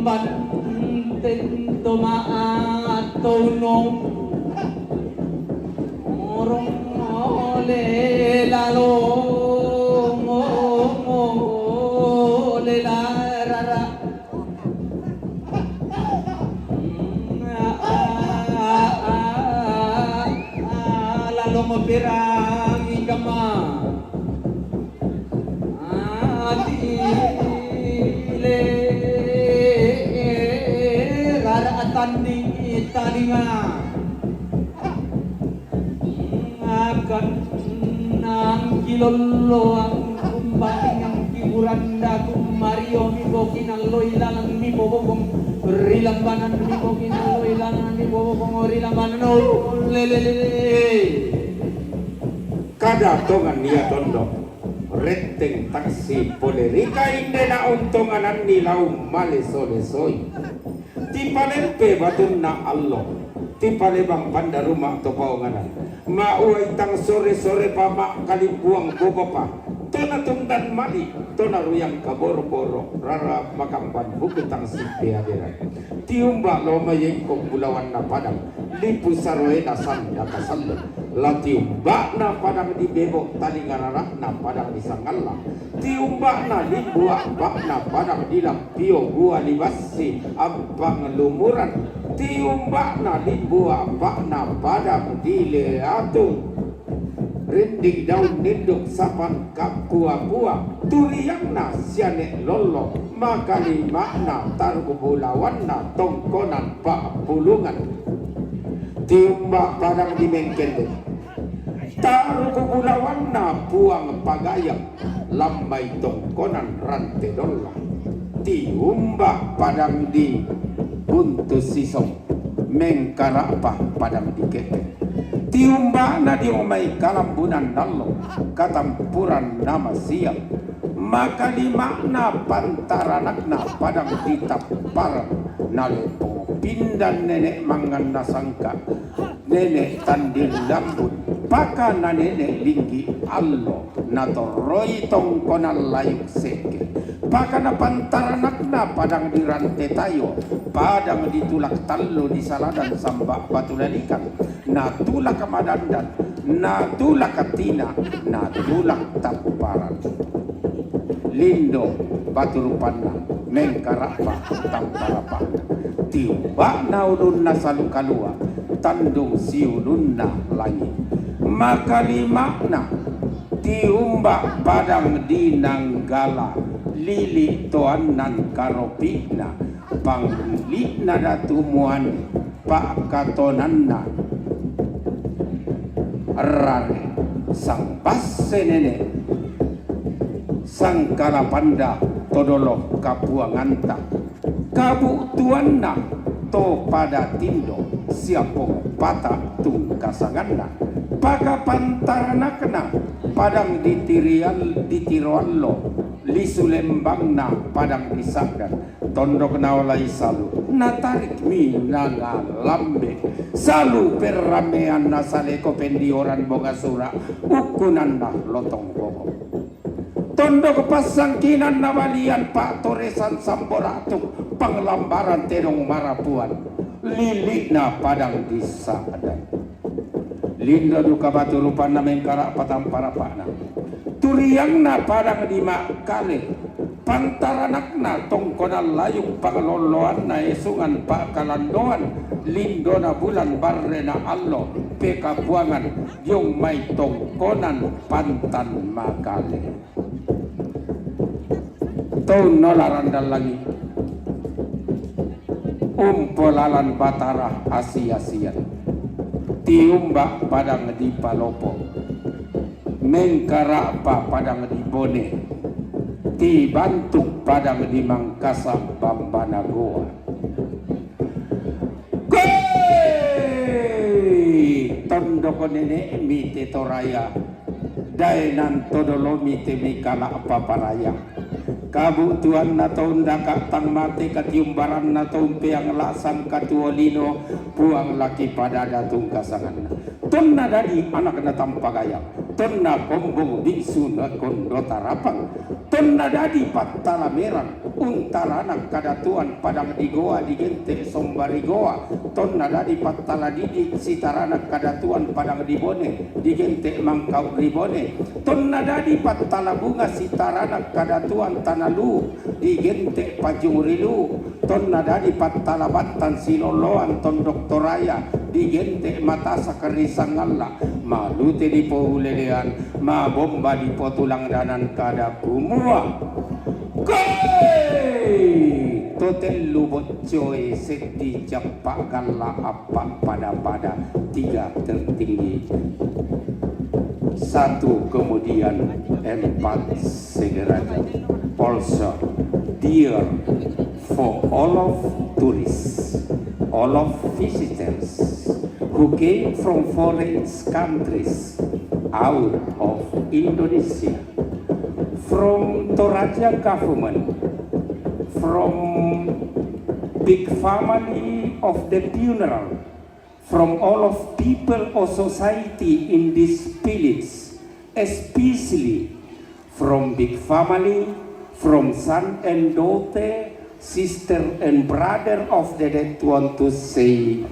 banten tomaat tonong orong ole lalong ole larara lalong pirang igama adile rara atanding italinga akan nang kilolo ang kumbating ang kiburanda kumario mi bokin ang loilalang mi bobong rilang banan mi bokin ang loilalang mi bobong rilang banan lelelele kada tongan niya tondo reteng taksi polerika inde na untonganan nilaw maleso-lesoy ti palempe batun na Allah ti palebang pandaruma to paunganan mauay tang sore-sore pa makalibuang boba pa to na tungdan mali to na ruyang kaboro-boro rara makampan bukutang sipi hadiran tiumba lomayeng kong bulawan na padang lipu saroe na sanda kasaldo latiumba na padang di bebok talingarara na padang di sangala tiumba na libua ba na padang di lampio gua libasi abang lumuran tiumba na libua ba na padang di leatung rindik daun ninduk sapan kapua-pua turiyang na siane lolo makali makna targubulawan na tongkonan pa pulungan tiumba padang di mengkende targubulawan na puang pagayang lambay tongkonan rante dolla tiumba padang di buntu sisong mengkarapa padang di kete tiumba na di umay kalambunan nalo katampuran nama siap maka di makna pantaranak na padang ditaparan nalepo pindan nenek mangan nasangka nenek tandil lambun paka na nenek linggi allo na toroi tongkonan layuk seke paka na pantaranak na padang dirante tayo padang ditulak talo di saladan sambak batulan ikan na tulak kamadandan na tulak katina na tulak tapuparan lindo baturupanna mengkarapa tamparapa tiuba na ulun na salukalua tandung siulun na langit maka limakna tiumba padang dinanggala lili toanan karopina pangli na datumuan pak katonanna rare sang passe nene sang kalapanda todolo kapuanganta kabutuanna to pada tindo siapong pata tung kasanganna paka pantaranakna padang ditiroallo lisu lembangna padang disagdan tondok naolai salu natarik mi nanga lambe salu perramean nasale kopendioran boga sura ukunanda lotong boko tondok pasangkinan nawalian pak toresan samboratuk panglambaran terong marapuan lilikna padang disagdan lindo duka batu rupana mengkara patang parapana turiangna padang lima kali pantaranakna tongkonal layuk pangloloan na esungan pak kalandoan lindona bulan barrena allo peka buangan yung may tongkonan pantan makale tahun nolarandal lagi umpolalan batara asia-asian tiumbak padang di palopo mengkara pa padang di bone ti bantuk padang di mangkasa bambana goa tondok nene mite toraya dainan todolo mite mikala apa paraya kabutuhan na taon daka tang mati katiumbaran na taon piang lasang katuolino puang laki pada datung kasangan ton na dadi anak na tampagayang ton na kombong biksu na kondo tarapang ton na dadi patala merang untara anak kadatuan padang digoa digente sombari goa ton na dadi patala didik sitaranak kadatuan padang dibone digente mangkau ribone ton na dadi patala bunga sitaranak kadatuan tanalu digente pajung rilu ton na dadi patala batan siloloan ton doktoraya digente mata sakarisang Allah malute di pohulelean ma bomba di potulang danan kada kumua totel lubot coy seti japak gala apa pada tiga tertinggi satu kemudian empat segera also dear for all of tourists all of visitors who came from foreign countries out of Indonesia from Toraja government, from big family of the funeral, from all of people or society in this village, especially from big family, from son and daughter, sister and brother of the dead, want to say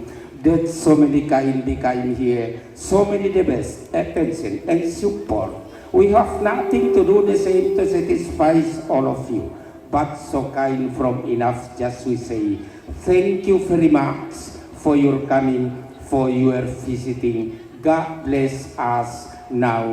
that so many kind became here, so many the best attention and support. We have nothing to do the same to satisfy all of you, but so kind from enough just we say thank you very much for your coming, for your visiting. God bless us now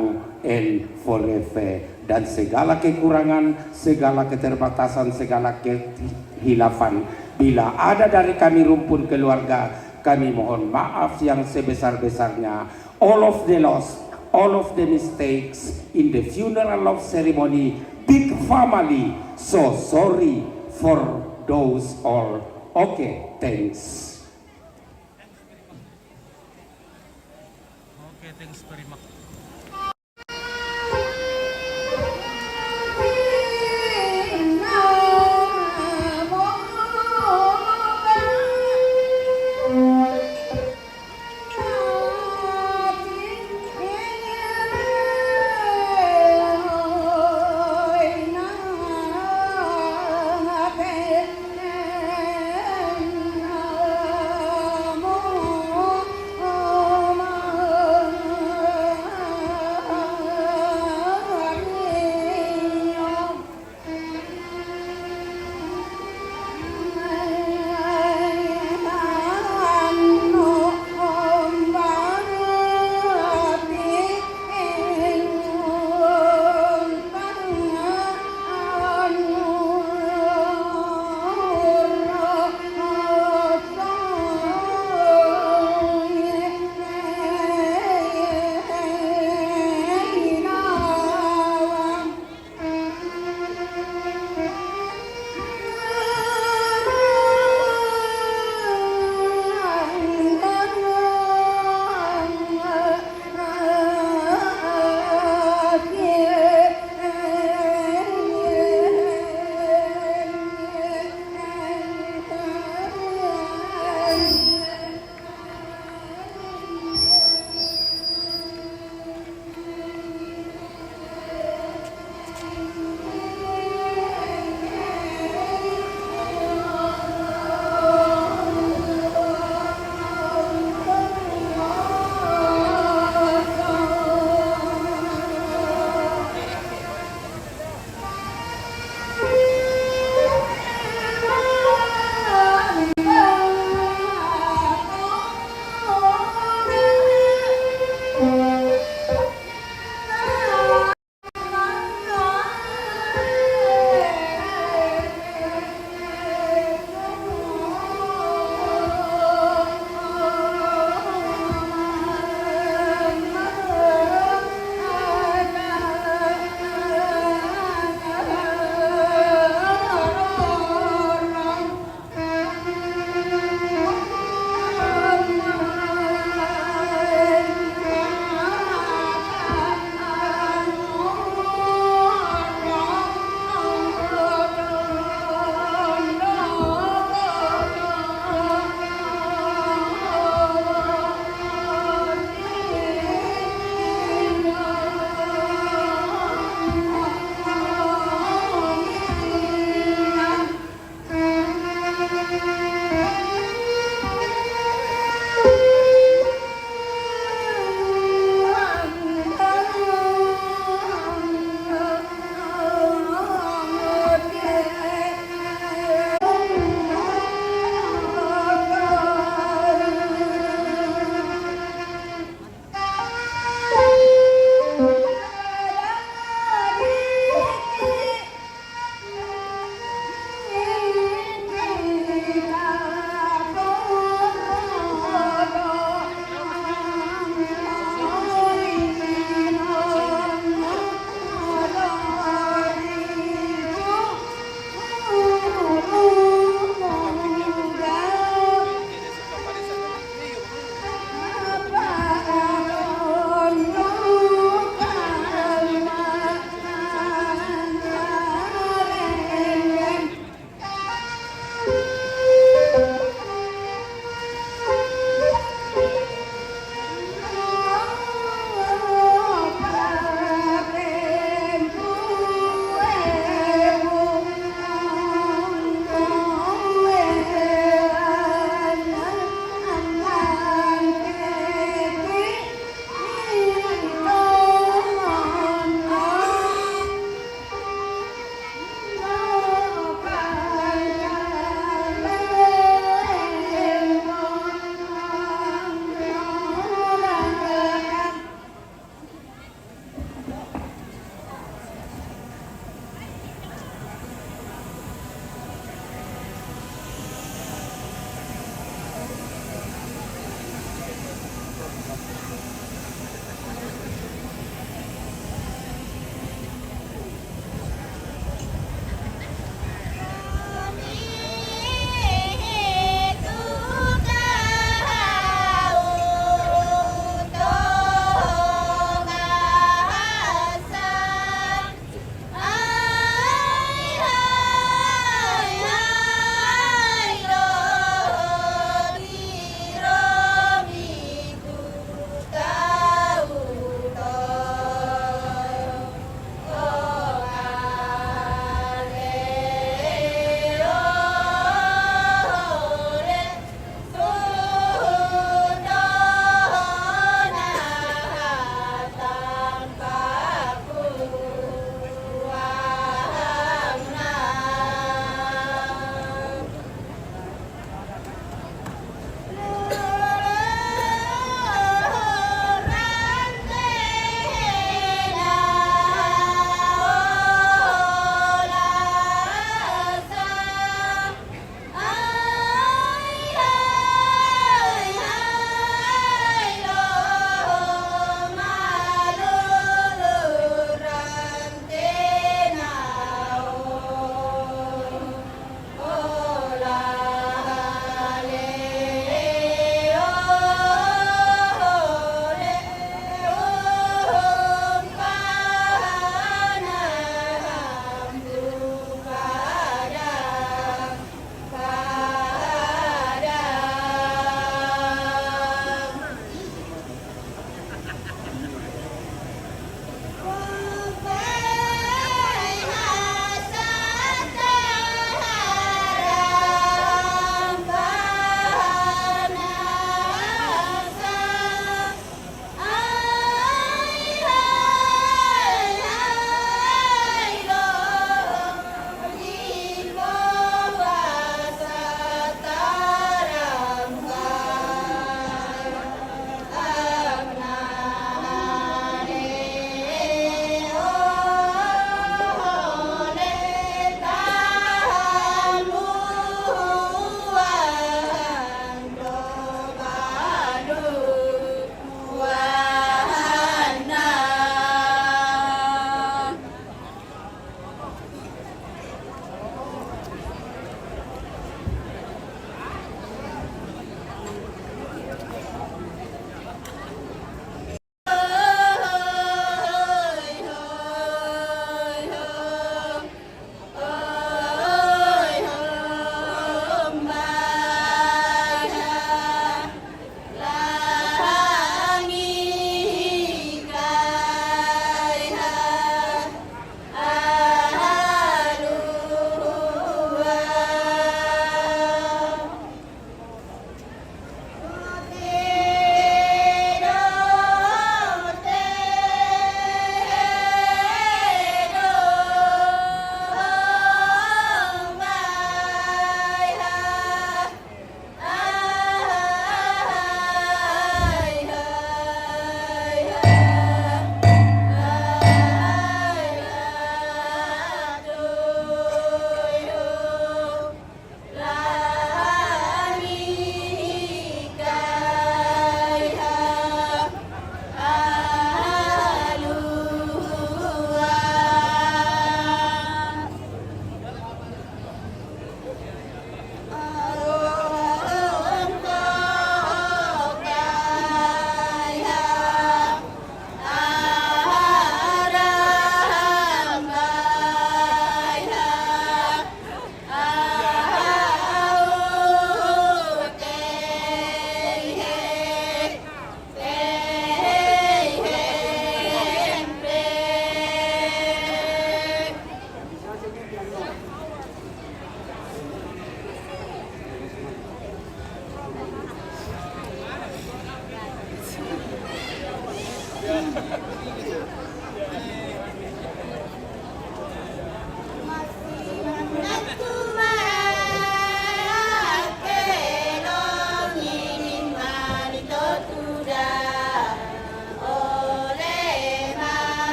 and forever. Dan segala kekurangan, segala keterbatasan, segala kehilafan, bila ada dari kami rumpun keluarga, kami mohon maaf yang sebesar-besarnya. All of the loss, all of the mistakes in the funeral of ceremony, big family, so sorry for those all. Okay, thanks. Okay, thanks very much.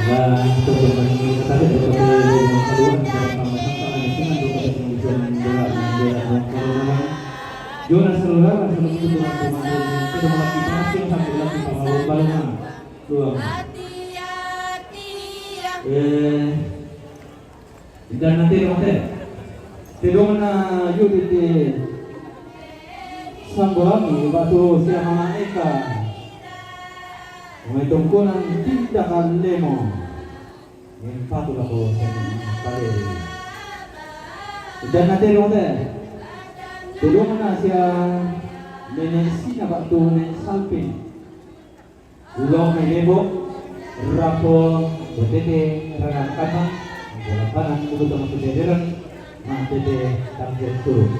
Dan untuk mengingat tadi seperti yang kedua dalam pemasangan dengan dokumen pengujian bendera yang corona Jonas Serura langsung kebutuhan pemain itu melaki masing sampai lagi pemain balongan dua. Dan nanti tidak na yudi di Samborami batu siapa mereka tungkunan tindakan demo yang patut aku kali dan nanti tidak na siya menesina batu salpin ulang menebo rapo betete rangan kanan bola kanan kebetulan kejadian tete target turun.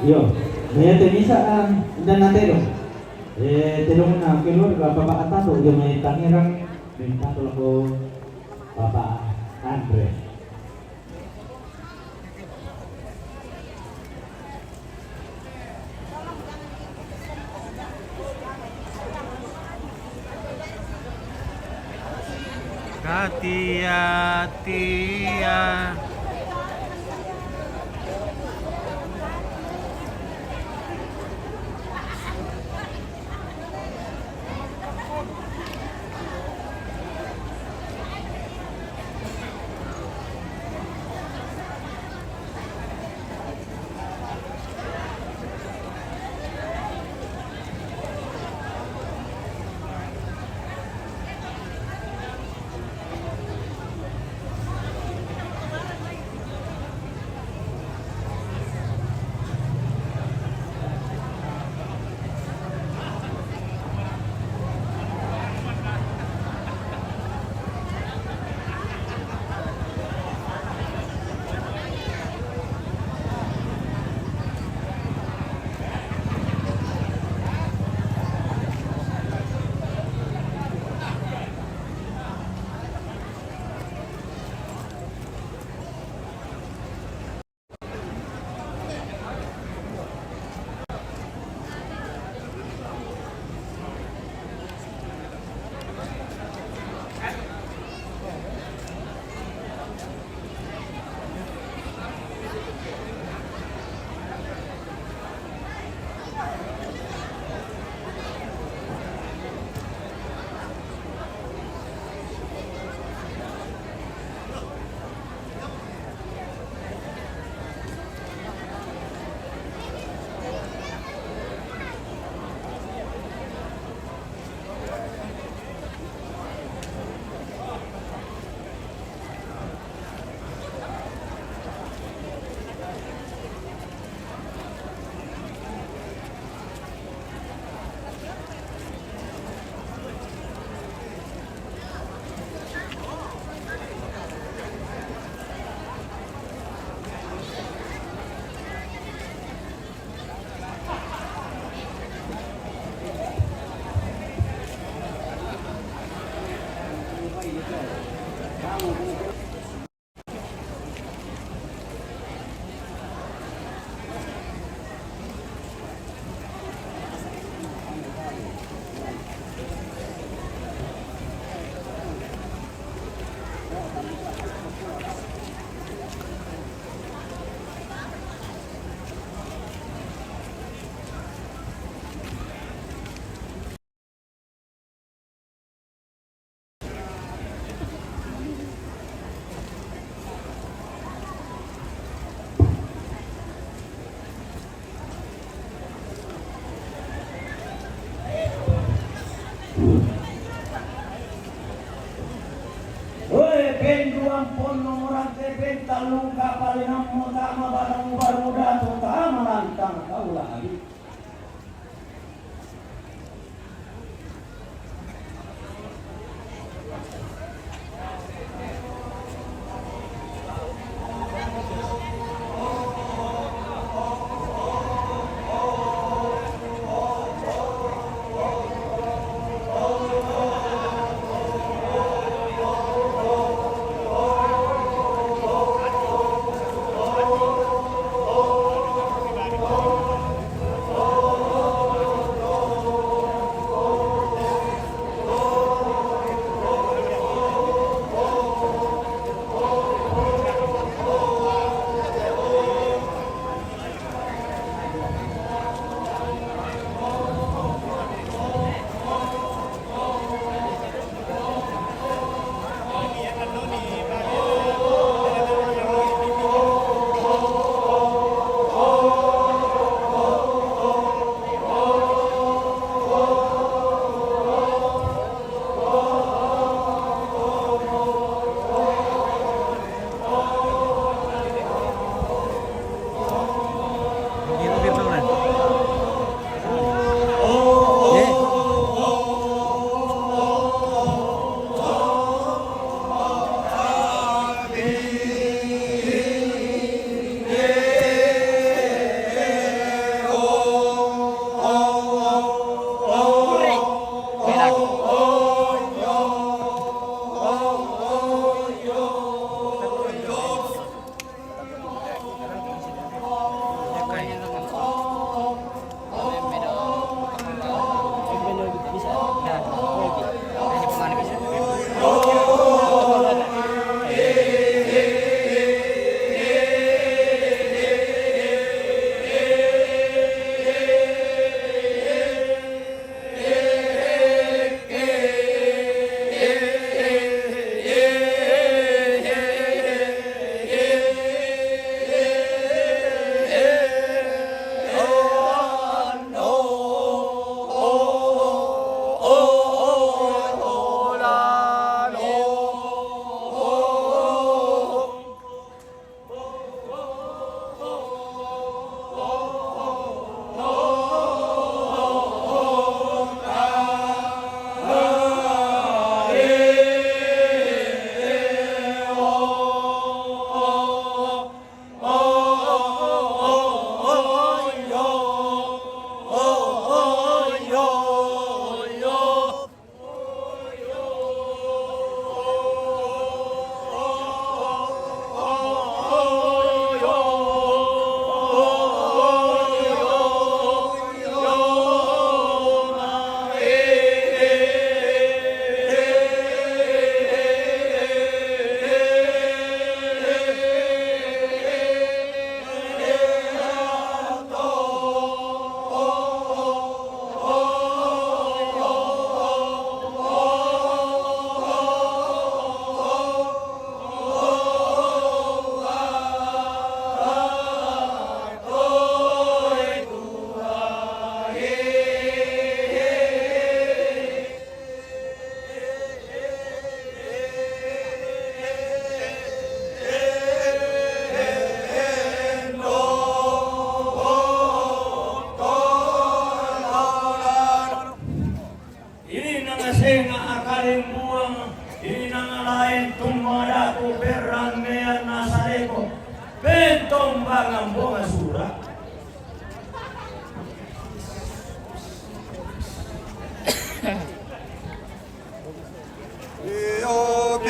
Yo, may tenisa dan nanti dong. Telung na keluar Bapak Tato dia may tangerang minta ko Bapak Andre. Katia. Tengo ampun nomor benta luka paling utama barang baru datang utama lantang kau lagi. Bentombangan bunga surah. Oh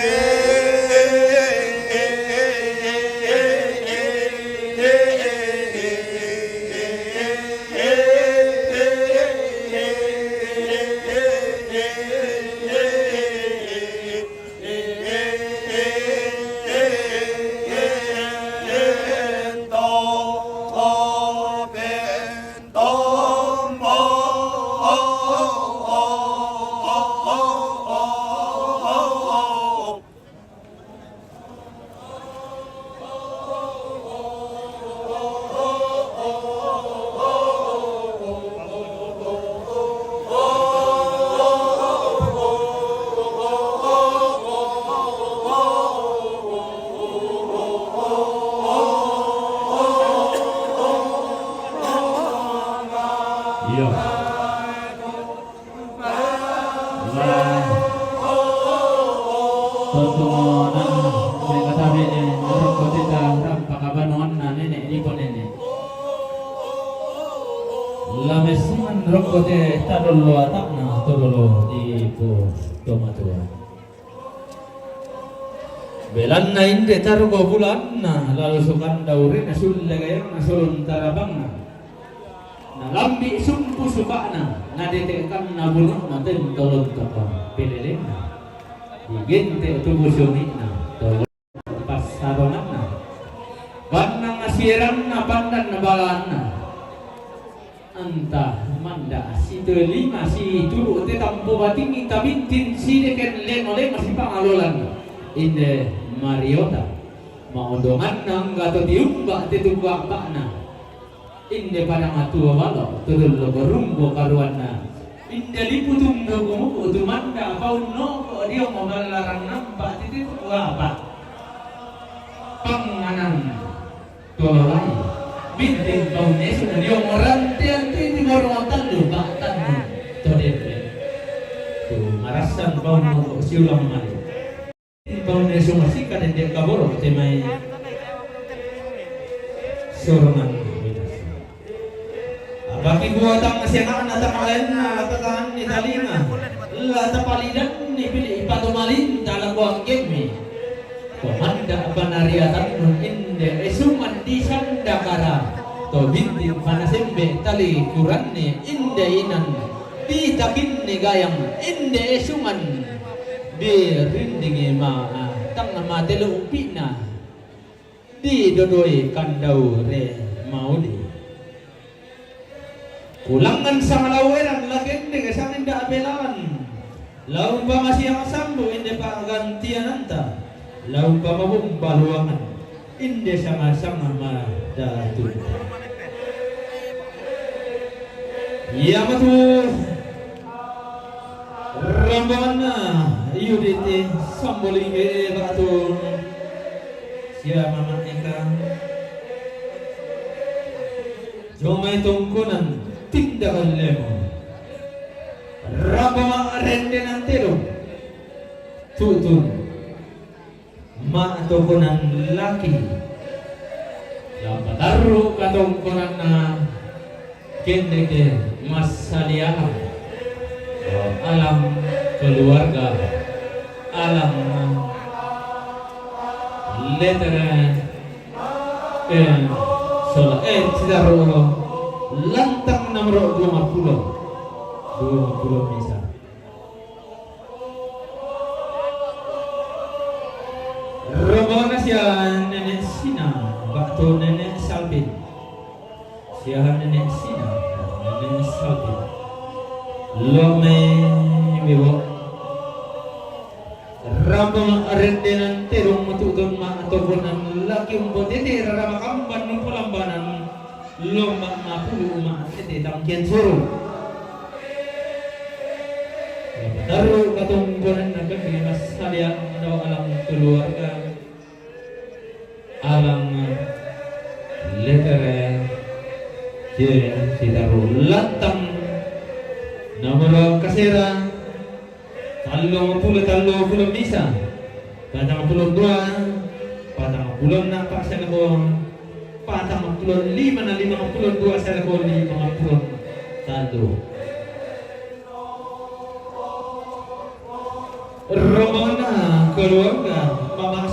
rokkote tadolo atakna todolo di po tomatua. Belan na inde tarugo bulan na lalu sukan daure na sulle gayang na sulun tarabang na lambi sumpu suka na detekan na bulong na ten tolong tapa peleleng na digente tubusuni na tolong pas sarongan na banang asiran na bandan na balan na anta manda si lima si turu te tampo batingi tabintin si deken lenole masih pangalolan inde Mariota maundongan nang gato diumba titubak bakna inde pada ngatua walo turun lo berumbo karuana inde liputum dogomu utumanda pauno ko dia mau larang nampak titik apa panganan tolai binting paune sudah dia orang tianti di morontan lu baktan todep tu marasan pauno siulang mari tahun yang masih kan dia kabur temai sorongan bagi gua tang nasihat atau kalian atau tahan di talinga atau palidan ni pilih patu malin dalam buang game komanda banariatan inde esuman di sandakara to binti panasembe tali kuranne inde inan di takin ni gayang inde esuman di rindingi ma tang nama telu upina di dodoi kandau re maudi kulangan sang laweran lagen de sang inda abelan lau pa masih ang sambo inde pa gantian anta lau pa mabum baluangan inde sama-sama ma datu iya matu Rambana Yudite Sambolinge Batu Sia Mama Eka Jomai Tongkonan Tindakan Lemo Rambama Rendenantero Tutun Ma Tongkonan Laki Lampataru Katongkonan na Kendeke Masalialam alam keluarga alam letter Cidaro lantang nomor 20 bisa rombongan sia nenek Sina waktu nenek Salbin sia nenek Sina nenek Salbin Lome bibo Rambang rendenan terung matutun ma ataupun laki umpotete rara makamban numpulambanan lomba mapulu ma tete tangkian suruh daru katungkunan nagan di masalia daw alam keluarga alam letere je si daru lantang nomor kasera 30 bisa 32 na pa sa nako 45 na 52 sa nako 50 tado Romana keluarga Mama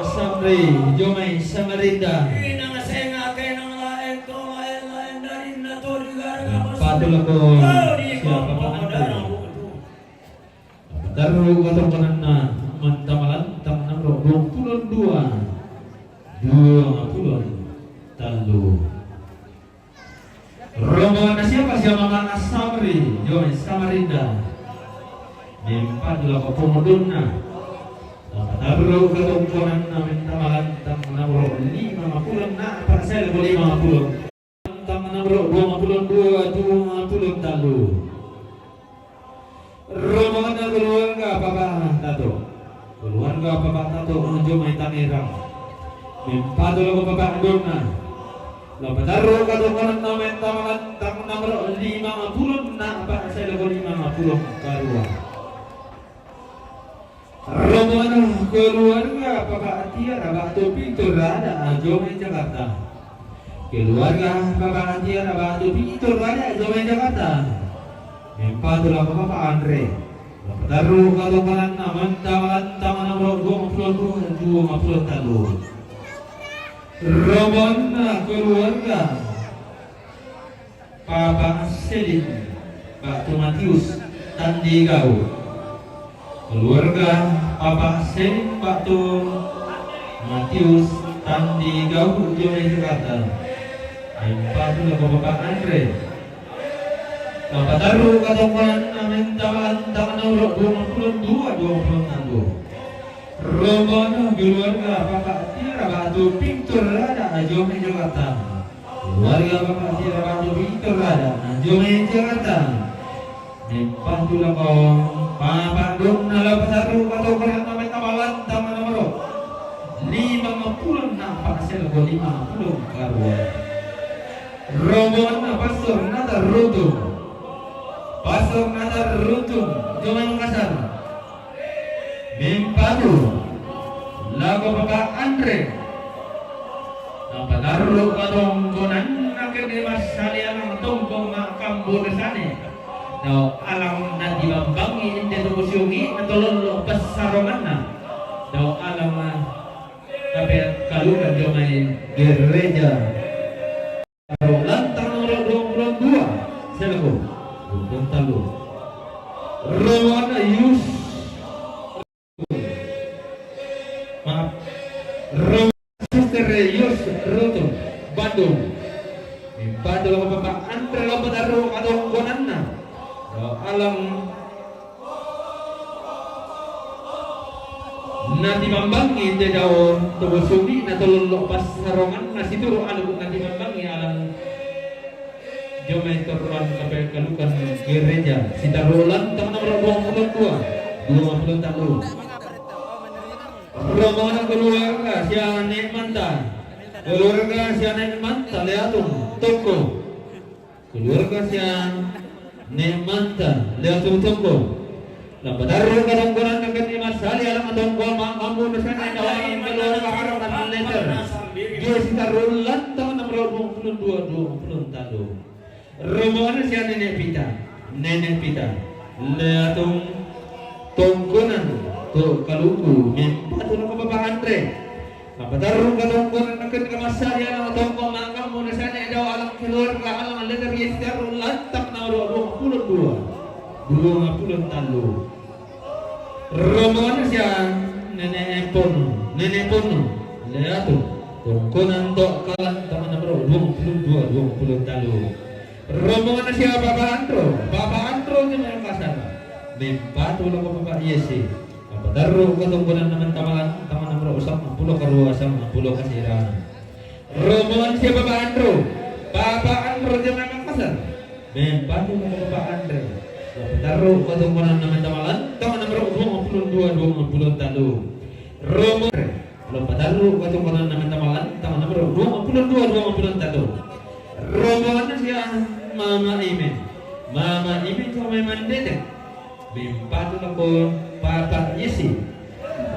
Samri Jomai Samarinda Patul ko siapa paanto daru katongkonan na mantamalan tang namro 22 talu rombongan na siapa Mama Samri Jomai Samarinda Patul ko pumudun na daru katongkonan na mantamalan tang namro 50 na para sa 50 nomor 22 talu rombongan keluarga Bapak Tato Jomai Tangerang Padul ko Bapak Dona Lapataro katongkonan namin tamalan tang nomor 50 na pa sa 50 karua rombongan keluarga Bapak Tiara Bapak Pintu ada Jomai Jakarta keluarga Bapak Haji Abah Pintur ada Jomai Jakarta. Empat adalah Bapak Andre. Taruh katokan naman tangan nomor 22 talu. Robon keluarga Bapak Sedin, Pak Matius Tandigau. Keluarga Bapak Sedin, Pak Matius Tandigau Jomai Jakarta. Empat adalah Bapak Andre. Taruh katokan naman tangan nomor 22 Robon keluarga Bapak Tira Batu Pintur ada Jomai Jakarta. Keluarga Bapak Tira Batu Pintur ada Jomai Jakarta. Empat tulang kau Bapak Dong nalau taruh katokan naman tangan nomor 50 nampak sel 50 karua. Robon Pastor Nata Rutung. Pastor Nata Rutung Jomai Makassar. Mimpadu lagu Bapak Andre. Nampak taruh katong konan nakir di masali alang tongkong makambur sane. Daw alam na dibambangi hindi tubusyungi natulong lo pasarongan na. Daw alam na kapit kalugan Jomai gereja. Lantang nomor 22 selaku Bukong Talu Rowana Yus maaf Rowana Yus Rutung Bandung Bandung lo Bapak Andre lo padaru atau konanna alam nanti mambangi de daw tubusuni na tulong pas sarongan na situro anu nanti mambangi alam Jomai Turuan kapal kalukan gereja Sitarulan tahun nomor 22 tahun Romana keluarga sianek manta keluarga sianek manta leatung toko keluarga sianek manta leatung toko. Nah, padaru kadang-kadang akan dimasali alam atau gol mampu bersama dalam keluarga harapan letter. Dia Sitarulan tahun nomor 22 tahun. Romana siya nenek pita leatung tongkonan to kaluku mempatu na Bapak Andre. Napadaru katongkonan akan kemasali alam tongkong makam muna sana daw alam keluarga alam letter yesdaru lantak na 22 talu. Romana siya nenek pono leatung tongkonan to kalan taman na 22 talu. Rombongan siapa Bapak Andro di Makassar. Mempatu lo Bapak Yesi. Apa taruh ketunggunan naman taman nomor 10 karua sama 10 kasiran. Rombongan siapa Bapak Andro. Bapak Andro di Makassar. Mempatu lo Bapak Andre. Apa taruh ketunggunan naman taman nomor 22 talu. Rombongan lo taruh ketunggunan naman taman nomor 22 talu. Rombongan siya Mama Ime cuma mandete. Bimpatu nako Papa Yesi.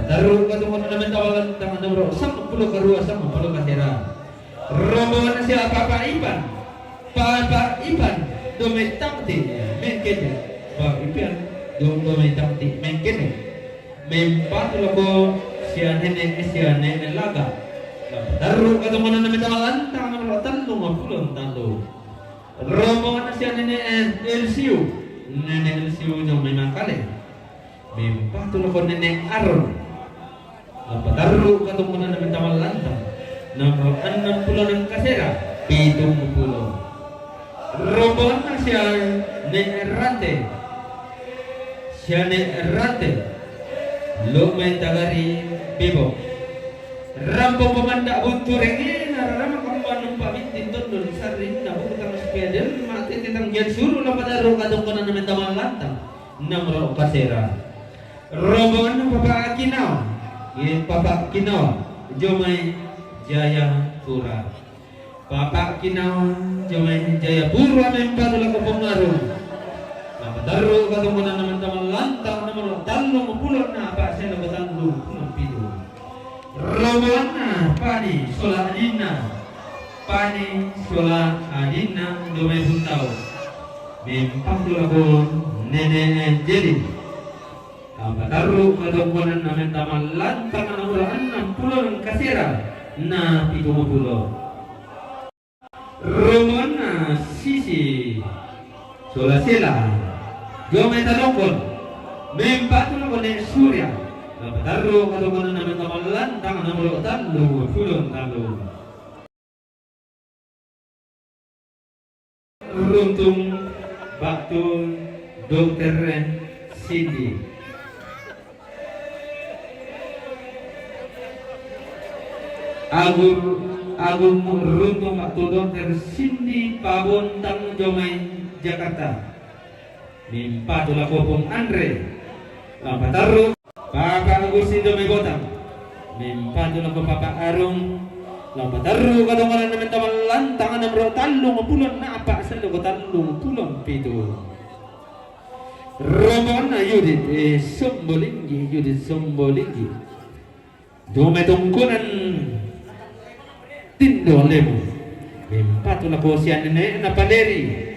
Taruh ketemu naman tawagan tangan nomor 10 karua sama 10 kasira. Rombongan siya Papa Ipan dometakti mengkene. Papa Ipan dometakti mengkene. Bimpatu nako siya nenek laga. Taruh ketemu naman tawagan tangan nomor 50 talu. Rombongan siya nenek Elsiu yung may makale. Bimpatu ko nenek Aron. Napataru katumunan namin tamal lantang. Nomor 60 ng kasera 70. Rombongan siya nenek Errante. Lumay tagari Bibo. Rampong pemanda buntureng ini nararama kamuan pamintin doon sa rin na bukutang spedel mati titang yan suru na padaro kadong ko na namin tamang lantang namro kasera. Rombongan ng Papa Kinaw Jomai Jaya Pura. Papa Kinaw Jomai Jaya Pura mempadu ko pengaruh. Napadaro kadong ko na namin tamang lantang namro talong pulot na apa saya nabatan lumpido. Rombongan Pani Soladina pani sola adina domai buntau mempang tulakon nene jadi apa taruh kedomponan namen taman lantangan nomor 60 kasira na 70 Romana sisi sola sela domai talokon mempang tulakon ne surya apa taruh kedomponan namen taman lantangan nomor 30 runtung baktu Dokter Cindy Agung runtung baktu Dokter Cindy Pabontang Jomai Jakarta mimpa tula kopong Andre lampa taruh Papa Agusti Jomai Botang mimpa tula ko Papa Arung lampa taruh kadongalan namin taman lantangan ng bro talong pulon na apa sa lugo talong pulon pito Romana Judith Sombolinggi dumetungkunan tindo lemo mimpatu na po siya nene na paleri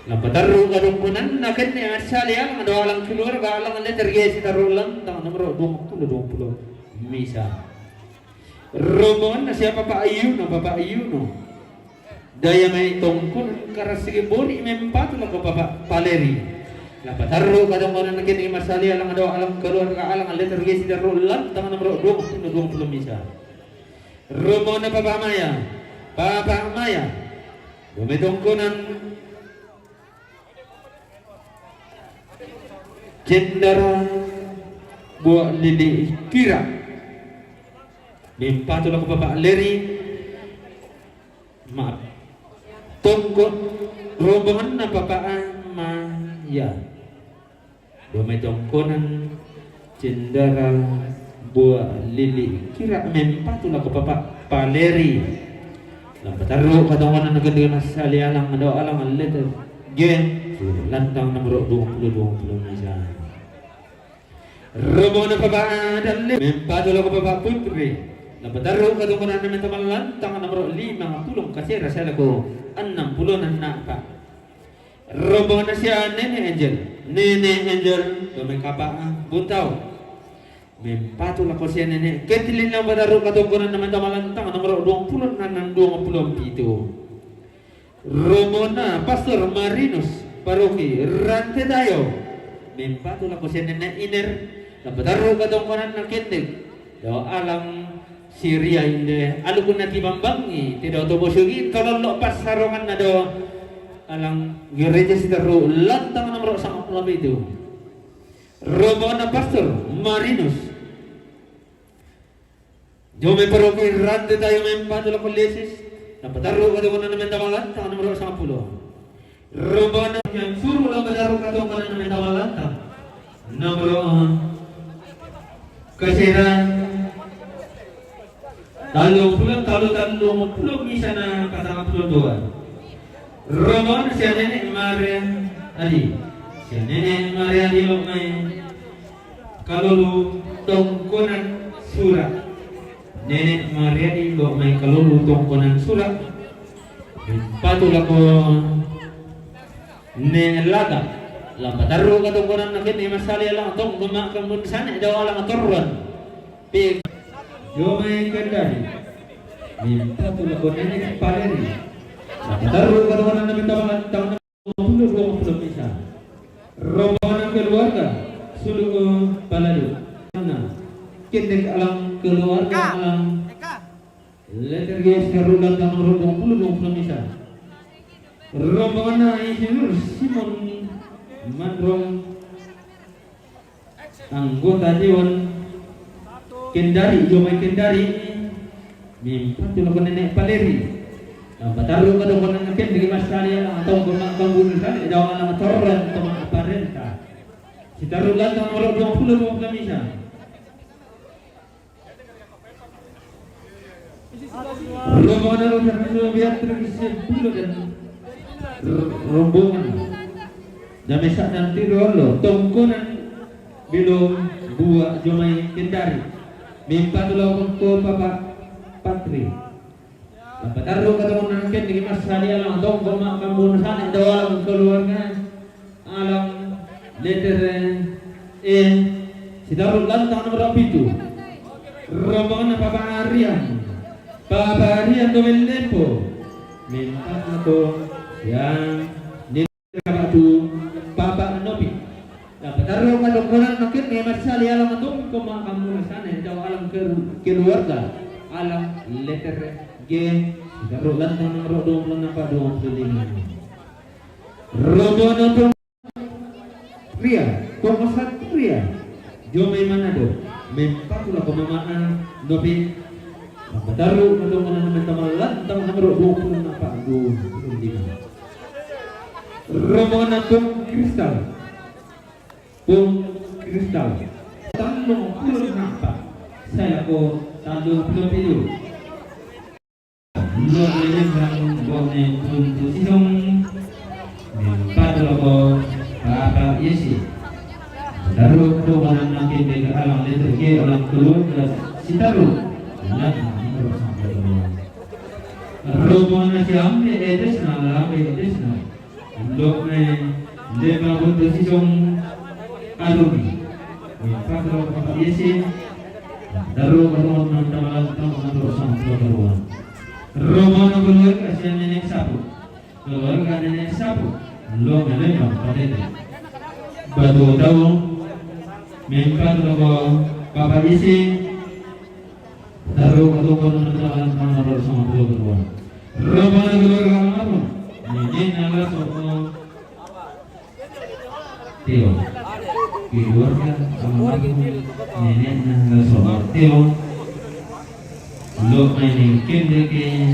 lampa taruh kadongalan na kanya asalya ang adawalang keluar galang letter gesi taruh lantangan ng bro 20 misa Rombongan na siapa Pak Ayuno daya may tongkol karasige boni mempat na ko Pak Paleri lapataro kadang mana naging masali alang adaw alang keluar ka alang letter gesi daro lang tangan nomor 20 misa Rombongan na Papa Maya dumetongkonan cendera buat lili kira mimpa tulang ko Bapak Leri maaf tongkot rombongan na Bapak Maya domay tongkonan cendera buah lili kira mimpa tulang ko Bapak Paleri lampataro kadonganan na gandigan sa alialang adaw alang ang letter gen lantang nomor 20 misa rombongan na Bapak Adali mimpa tulang ko Bapak Putri napataro kadungan namin tamalan tangan nomor 50 kasi rasala ko 60 na pa rombongan na siya Nene Angel domay kapa buntaw mempatul ako siya Nene ketilin lang pataro kadungan namin tamalan tangan nomor 20 na 27 rombongan na Pastor Marinus Paroki Rante tayo mempatul ako siya Nene Iner napataro kadungan na kendig daw alang Syria hindi alukun na tibambangi tidak otobosugi kalau lepas sarongan na do alang gereja sitaru lantang nomor 10 itu Romana Pastor Marinus Jome paroki rante tayo mempantul ko lesis napataru ka na namin tamalan tang nomor 10 Romana yang suruh lang pataru ka na namin tamalan nomor kasiran talong pulang misa na katang 22 Romana siya Nene Maria Ali siya Nene Maria Ali may kalulu tongkonan surat Nene Maria Ali may kalulu tongkonan surat patul ako Nelaga lampataru ka tongkonan na kini masali lang tong gumakan mo sana daw lang aturuan pig Jomai Kendari minta tulang Nene Paleri taruh kadang-kadang namin tahun 20 misa rombongan keluarga suluh Paladu mana kendek alang keluarga alang letter gas karulan tahun 20 misa rombongan Insinyur Simon Mandrong anggota Dewan Kendari Jomai Kendari mimpa tulang Nene Paleri pataruh ka daw ko na nakin di mas kali atau gumagambun kali daw ang toran to mga aparenta si tarulan ng mga 20 misa rombongan na rin biar terkisip dulu dan rombongan damesa nanti rolo tongkonan belum buah Jomai Kendari mimpa tulaw ko Papa Patri Taruh ketemu nangkin di mas tadi alam dong goma kampung sana itu alam keluarga alam letter E si taruh lantang nomor itu rombongan Papa Arian domen lempo minta aku yang di kabatu Papa Nopi taruh kadang-kadang nangkin di mas tadi alam dong goma kampung sana itu alam keluarga alam letter G taruh lantang nomor 25. Rombongan Ria, Komosat Ria, Jomai Manado, Mempatulah Pemamaan Nopi, taruh kadang-kadang mentamah lantang nomor 25. Rombongan Pung Kristal, Tandung Pulun Nampak, saya ko Tandung Pulun Pilu. Luar ini berang bone untuk sidong padlo ko Papa Yesi taruh doang nanti di alam leterke alam keluar si taruh rombongan siam edes na lok ne lema untuk sidong alumi padlo Papa Yesi taruh doang nanti malam taruh sampai Rombongan keluarga si nenek sapu, keluarga nenek sapu, lo melempar pada itu. Batu tahu, mempat lo Papa isi, taruh ketukan dengan nomor 52. Rombongan keluarga apa? Nenek nalar sopo, Tio, keluarga apa? Nenek nalar sopo, Tio. Lo mainin kendeke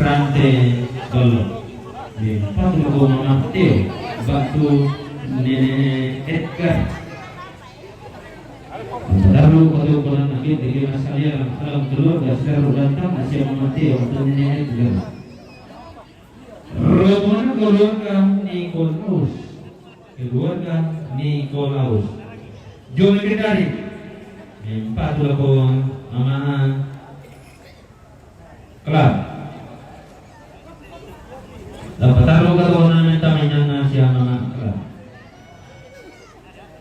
rantai golok di patro Mateo batu nenek Edgar taruh kalau bulan akhir di masalah dalam keluarga sekarang datang Asia Mateo untuk nenek Edgar rombongan keluarga Nikolaus Jom dari empat lagu mama kelab dapat taruh kawan minta mainan siapa kelab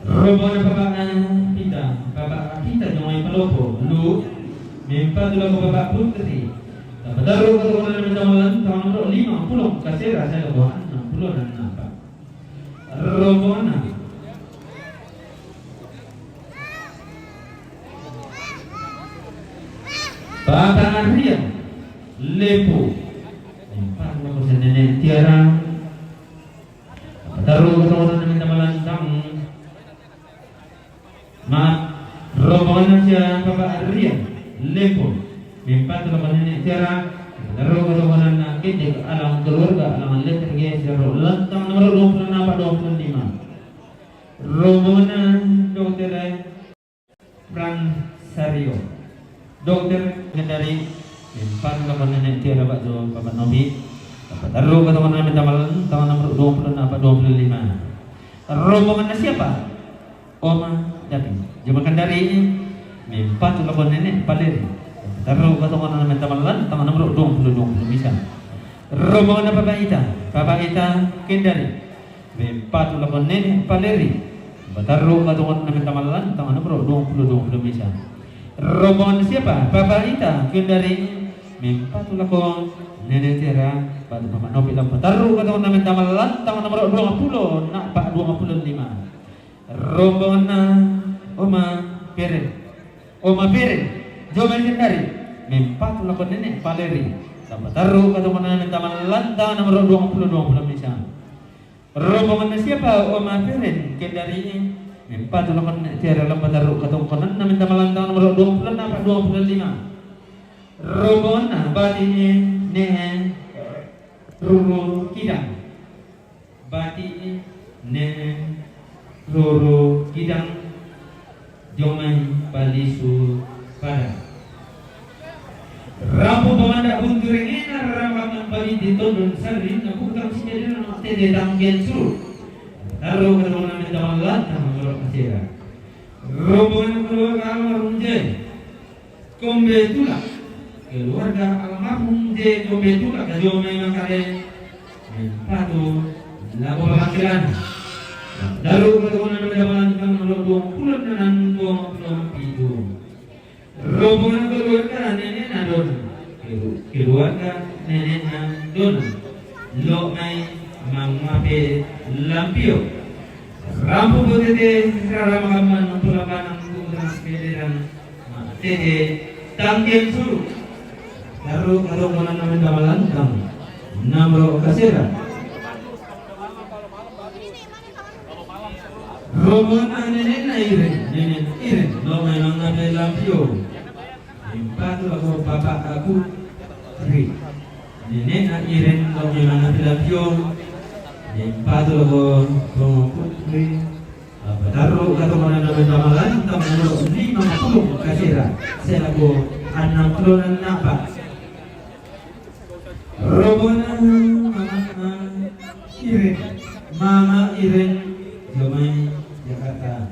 rombongan bapak kita jangan pelopo lu mimpa dulu bapak putri dapat taruh kawan minta malam tahun nomor 50 kasih rasa kawan 60 dan nampak rombongan Bapak Arian Lepo, empat lagu nenek Tiara, taruh kawan minta melantang, rombongan siapa Bapak Arian Lepo, empat lagu nenek Tiara, taruh kawan nak kita alam keluarga alam letter G seru lantang nomor 25. Rombongan Dokter Fransario, Dokter dari empat kapan nenek tiada Pak Jo Bapak Nobi dapat taruh ke teman minta malam tahun nomor 25. Rombongan siapa? Oma Dapi jemakan dari empat kapan nenek Paleri taruh ke teman minta malam tahun nomor 20 bisa. Rombongan Bapak Ita Kendari empat kapan nenek Paleri taruh ke teman minta malam tahun nomor 20 bisa. Rombongan siapa? Bapak Ita Kendari mempat laku nenek Tiara pada Bapak Nopi lampu taruh ke tahun minta malam tahun nomor 20 nak Pak 25. Rombongan Oma Pere Jomen Kendari mempat laku nenek Paleri dapat taruh ke tahun minta malam tahun nomor 20 bisa. Rombongan siapa? Oma Pere Kendari empat laku nenek Tiara lampu taruh ke tahun minta malam tahun nomor 20 nak 25. Rombongan bati ne Ruru Kidang Jomai Palisu Padang Rampu pemandak bunturing enar rampak yang bali ditondon sari aku tak sendiri nak tede tanggen suruh taruh ke dalam minta malam nama kasira rombongan keluarga almarhum Kombe Tulak keluarga almarhum J. Gobetula Jome Makare Patu lagu panggilan dalu keturunan mendapat nomor 20 dan 27 rombongan keluarga nenek nadon keluarga nenek nadon lo mai mangape lampio rampu betete rara makaman pulapanang kuras kederan tete tanggen suru daru keturunan mendapat nomor kasira rombongan nenek iren lo mai mangape lampio Impatu ako papa aku Tri Nenek na iren lo may mga pilapyo Impatu ako putri Pataro kato mo na naman tamalan Tamalo 50 kasira Sela ko 60 na napa Robo na Mama iren Lumay Jakarta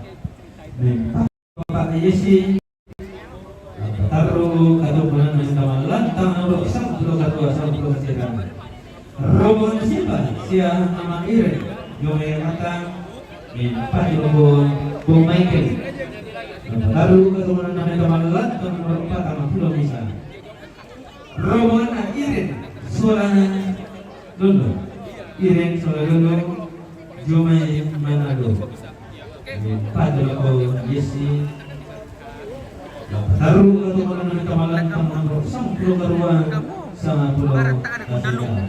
Papa Yesi Taruh kado bulan mendaman lantang nomor 10 kadua 10 kasiran. Rombongan siapa? Sia nama Iren. Yome matang Pak Jogo Bung Michael. Taruh kado bulan mendaman lantang nomor 4 10 bisa. Rombongan Iren suaranya dulu. Iren suara dulu. Yome Manado. Pak Jogo Yesi. Taruh atau mana kamalan nomor 10 karuan sama pulau Kasira.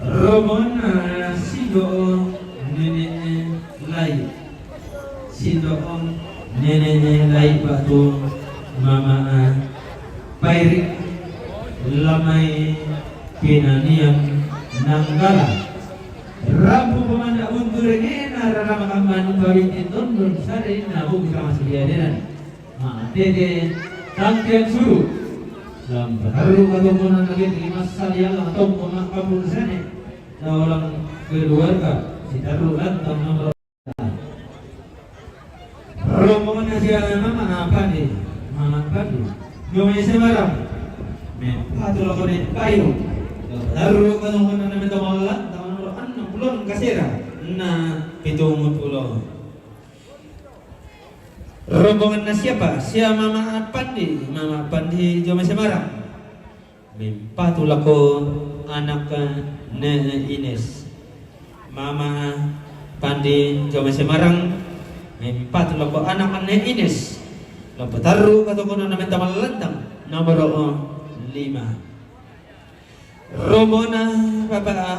Romona sido nenek lai, sido nenek lai batu mama pairik lamai pinanian nanggala. Rabu pemanda undur ngena rara makaman bawin intun sare nabu kita masih diadenan. Dede tangkian suruh dalam baru ketemuan lagi di masa yang atau pernah kabur sana dalam keluarga si taruh lantang nomor rombongan aja mama apa nih Jome Semarang Patu lakone kayu taruh ketemuan nama tamalan nomor 60 kasira na 70 rombongan siapa? Siapa Mama Pandi Jome Semarang. Patu lako anak ne Ines. Mama Pandi Jome Semarang. Patu lako anak ne Ines. Lalu taruh kata kono nama tamal lantang nomor 5. Rombongan Papa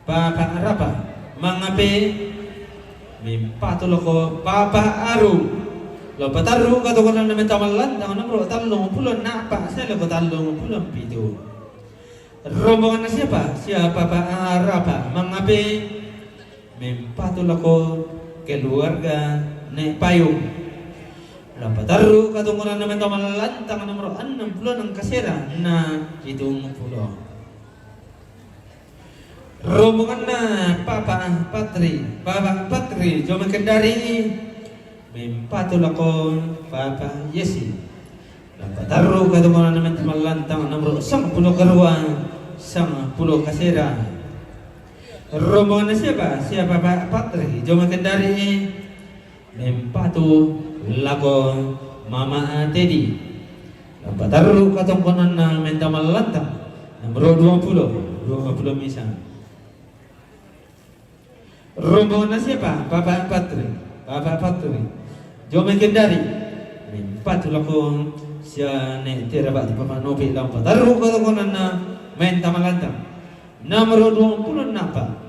Arapa mangape Patu loko Papa Aru lo pataru kato ko na namin tamalan tangan nomor 30 napa saya lo 30 pitu rombongan na siapa Papa Arapa mangape patu loko keluarga ne payung lo pataru kato ko na namin tamalan tangan nomor 60 ng kasera na 70 rombongan na Papa Patri Jome Kendari Patu lako Papa Yesi taruh kado mo na naman malantang nomor 10 karuan 10 kasera rombongan na siapa Papa Patri Jome Kendari Patu lako Mama Teddy taruh kado mo na naman malantang nomor 20 misal rombongan siapa? Papa Patri Jome Kendari Patu lako siya ne terabat di Papa Novi lampa taruh katakonan na main tamalantang nomor 20 napa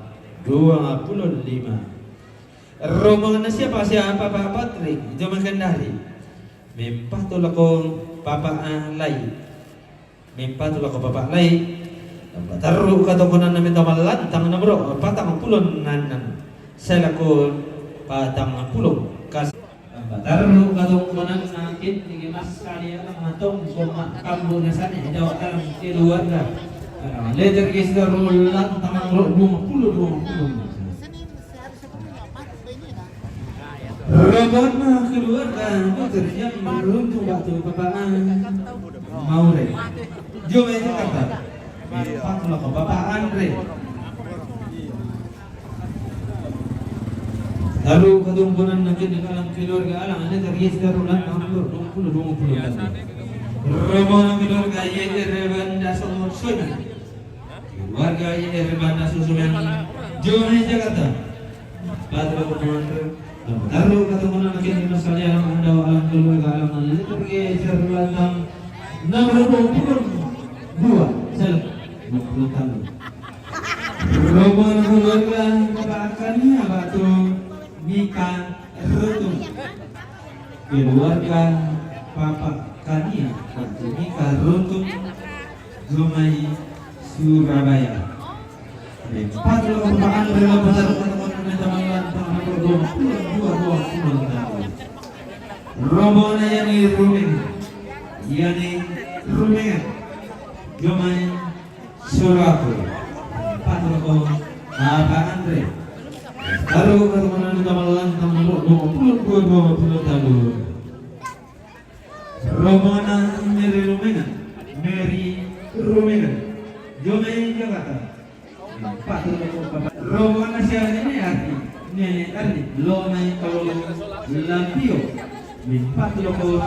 25 rombongan siapa? Papa Patri Jome Kendari Patu lako Papa Lai Patu lako Papa Lai taruh katakonan na main tamalantang nomor 40 nanan saya lakukan patang puluh kas taruh katakonan sakit di mas kalian matong koma kambu nasane jawab dalam keluarga letter kisah rulang tangan 20 Rombongan keluarga bekerja meruntuh batu papaan Maure. Jom itu kata. Patullah ke Bapak Andre. Lalu ketumpunan nanti di dalam keluarga alang ada terhias darulan hampir 20 tahun. Rombongan keluarga Yeter Banda Somot Suna. Keluarga Yeter Banda Susulan. Jom itu kata. Patullah ke Lalu ketemuan lagi di masalah yang ada alam keluarga alam ini tergeser dalam 62 selesai 20 tahun. Rombongan keluarga bakannya batu Mika Rutu. Keluarga Papa Kania batu Mika Rutu Gumai Surabaya. Empat perlumbaan rela besar teman-teman teman-teman 22 tahun. Rombongan yang di Rumeng, Gumai Surabaya. Empat perlumbaan Papa Andre. Lalu teman-teman teman-teman 22 tahun. Rombongan Mary Rumengan, Gumai Jakarta. Pak Rombongan siapa ini arti lo main kalau lampio empat loko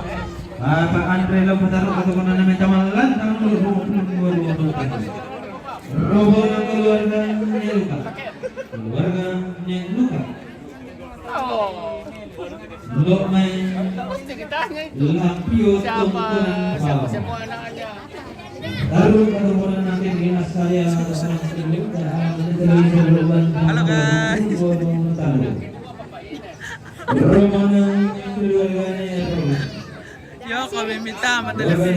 Bapak Andre lo taruh atau mana namanya tamalan tahun 2022 Rombongan keluarga Nyeluka lo main lampio tontonan lalu ketemuan nanti dengan saya halo guys Rombongan keluarganya yo kami minta telepon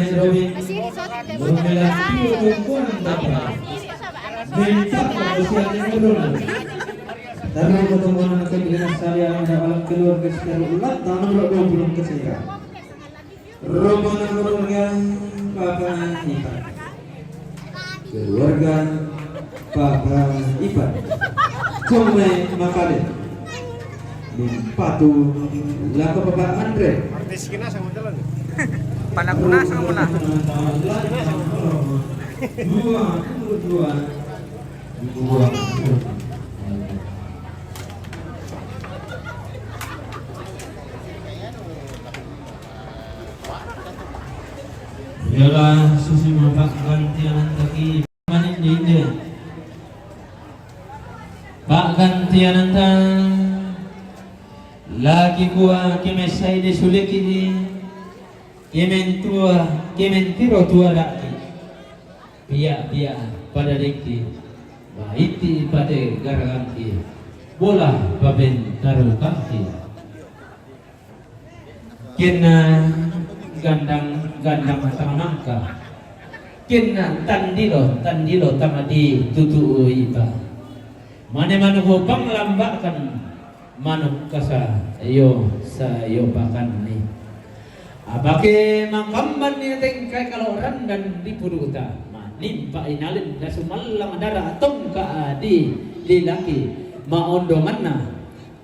lalu ketemuan nanti dengan saya dalam keluarga secara ulat tahun 20 kesehatan Rombongan keluarga Papa Ipan keluarga Papa Ipan Come Makale Patu Laka Papa Andre Panakuna sama mana? Dua Yalah susi mapak gantian taki manin dinde. Pak gantian antang lagi gua kemesai de suleki di kemen tiro tua laki. Pia pada deki. Baiti pada garaganti. Bola baben taruh kaki. Kena gandang tanamangka kena tandilo tamadi tutu iba mane manu bang lambakan manuk kasa yo sayo bakan ni abake mangkamban ni tengkai kalau orang dan dipuduta manimpa inalin da sumallang dara tongka adi lilaki maondongan na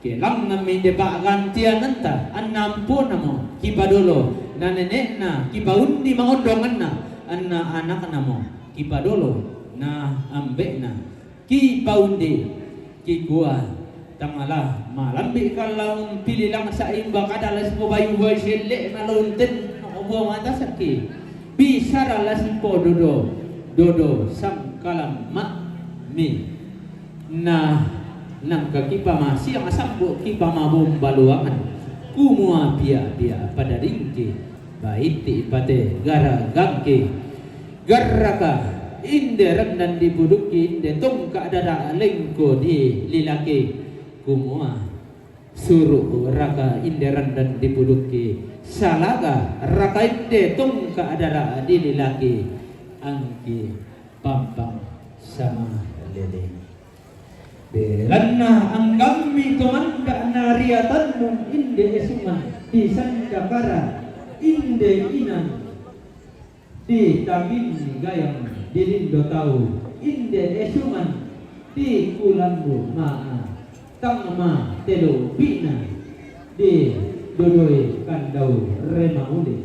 kelang nami de gantian nanta annampu namo kibadolo na nenek na kibaundi maondongan na anak namo kibadolo na ambek na kibaundi kigua tangala malambi kalau pilih lang sa imba kadalas mo bayu sile na lunten obo mata saki bisara las po dodo sam kalam ma mi na nang kakipa masih yang sambo kipa mabom baluangan kumua pia pada ringki baiti pate gara gangki garaka inde rendan dibuduki inde tongka dada lengko di lilaki kumua suruh raka inde rendan dibuduki salaga raka inde tongka dada di lilaki angki pampang sama lele Belanna anggami komanda nariatanmu inde esuman di sandakara inde inan di tabin gayang di lindo tau inde esuman di kulambu maa tangma telo bina di dodoi kandau remaule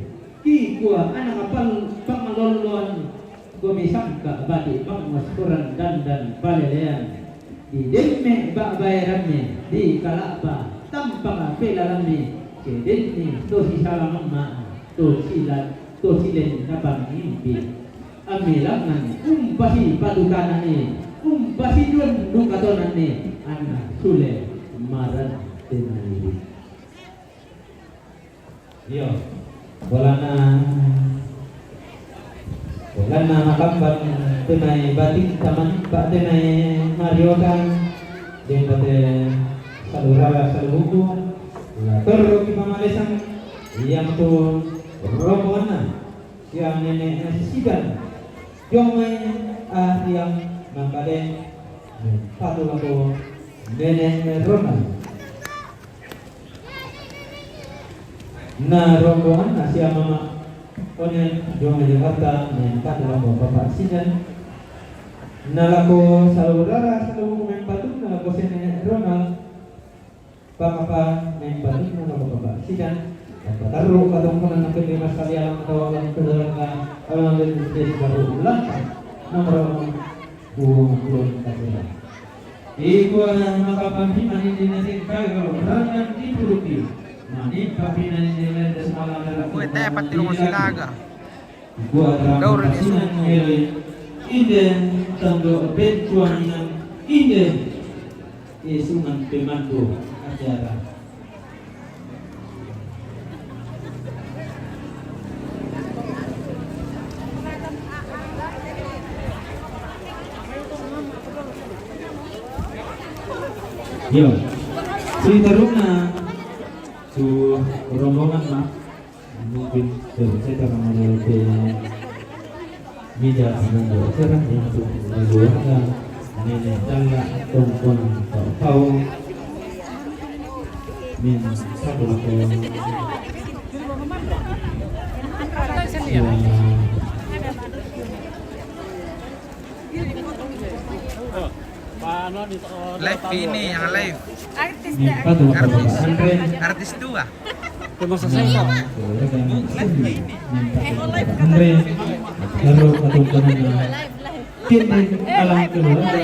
ki gua anak apal pamalolon gomi sangka bati pangmaskuran dan palelean di demme bak bayarannya di kalapa tampang pelalannya ke denni dosi salamama tosilen napang impi amilangan umpasi padukanane umpasi dun dukatonane anak sule maran tenani yo bolana makambang tenai batik taman pak tenai mariokan den bate salurala salubu terus kita malesan yang tu rombongan yang nenek sidan jomai yang mangkade patu lagu nenek Ronald na rombongan Asia mama onen jomai Jakarta nenek patu lagu bapak sidan nalaku salurara salubu main patu nalaku nenek Ronald Papa main balik nalaku bapak sidan taruh katong ko na nakikimas kali alam tawagan kedalaga alam din baru ulang nomor buong kasih. Iku ang makapampiman hindi natin kaya rangan di produktif. Mani papinan nila des malam na Uy, tayo pati mo sila aga. Iku ang kasinan ngayon inden tando bentuan ng inden isungan pemandu acara. Yo, si taruna su rombongan mah mungkin saya akan melalui meja menunggu serang yang tu keluarga nenek tangga tongkon kau min satu aku Live ini yang live. Artis dua. Terima kasih. Lalu keturunan kini alam keluarga.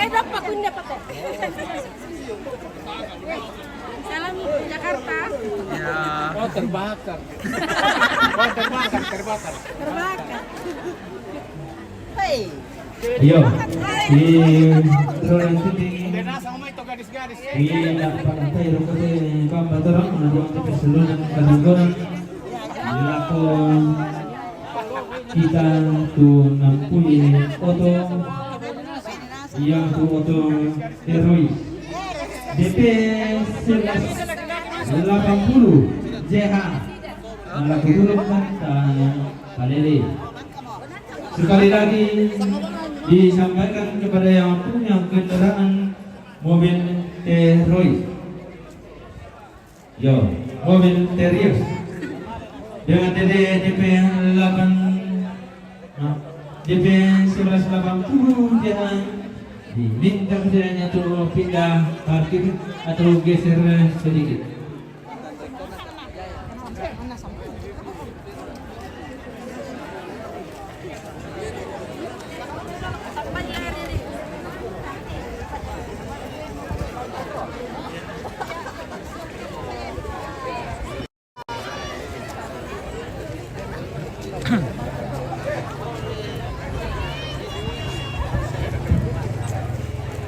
Dapat kunya pakai. Salam Jakarta. Ya. Oh, terbakar. Terbakar. Hei. Yo, di ruang titik Garis-garis. di pantai rokode kambatorang menaruh di peselunan kananggoran dilakon kita tu nampuni oto yang tu oto herois DP 1180 JH melakukan Palele. Sekali lagi disampaikan kepada yang punya kendaraan mobil T-Royce, mobil Terios dengan DP 1180 jangan diminta kejalannya untuk pindah parkir atau geser sedikit.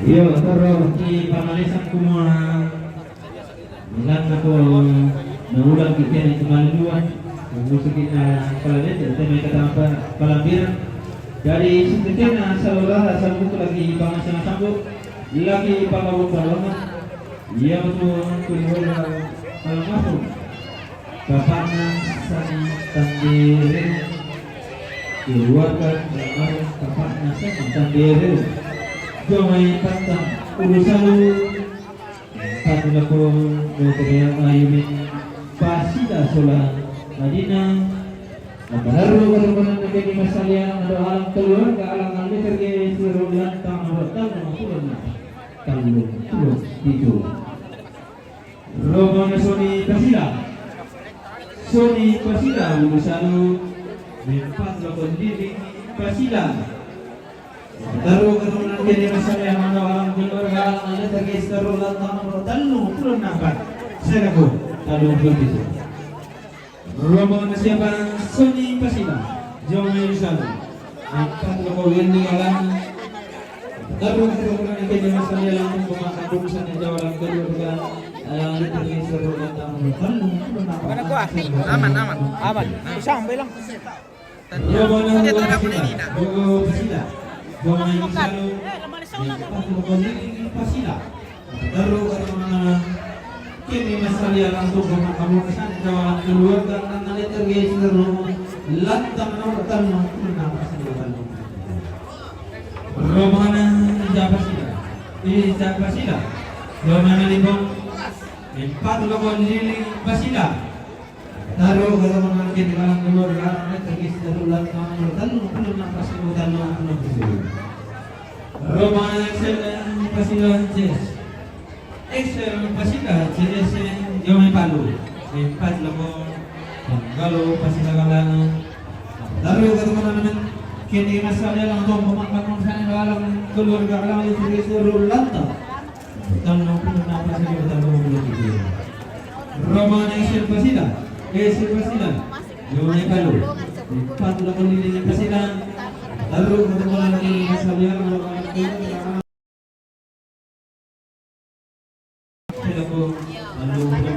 Iya, taruh di pamalisan kumua bilang aku mengulang kita yang kembali dua musuh kita pelajar jadi mereka tanpa pelambir dari sekitarnya saudara sambut lagi pangasan sambut lagi pangawut balongan ia betul keluar kalau masuk bapaknya sang tandiri keluarkan bapaknya sang tandiri Jomai patang urusan Patulaku Material Ayumin Pasida Sola Madinah Baru ketemuan menjadi masalah ada alam keluar ke alam liter ke seluruh lantang hotel maupun tanggung tulus itu. Rombongan Sony Pasila selalu empat lokon diri Pasila. Baru ketemuan menjadi masalah ada alam keluar ke alam liter ke seluruh lantang hotel maupun Serago tanggung tulus itu. Rombongan siapa? Sony Pasila, Jomel Salu. Empat lokal di alam. Taruh ketemuan ini masalah langsung pemakan urusan yang jawalan keluarga. Ini seru datang. Mana gua? Aman. Sampai lang. Rombongan Pasila, Jomel Salu. Empat lokal di Pasila. Taruh ketemuan kini masalah langsung pemakan urusan yang jawalan keluarga. Tergais seluruh lantang nortan maupun rombongan Pasila, rombongan Libong, empat lokal liling Pasila. Taruh rombongan di dalam keluarga tergais seluruh lantang nortan maupun rombongan Pasila Excel Pasila Jomel Palu, empat lokal. Kalau Pasila lalu ketemuan kini masalah langsung pemakan urusan dalam keluarga alam itu seluruh lantang dan maupun Pasila dalam itu. Rombongan Excel Pasila, Jomel Palu, empat lokal liling Pasila. Lalu ketemuan kini masalah lalu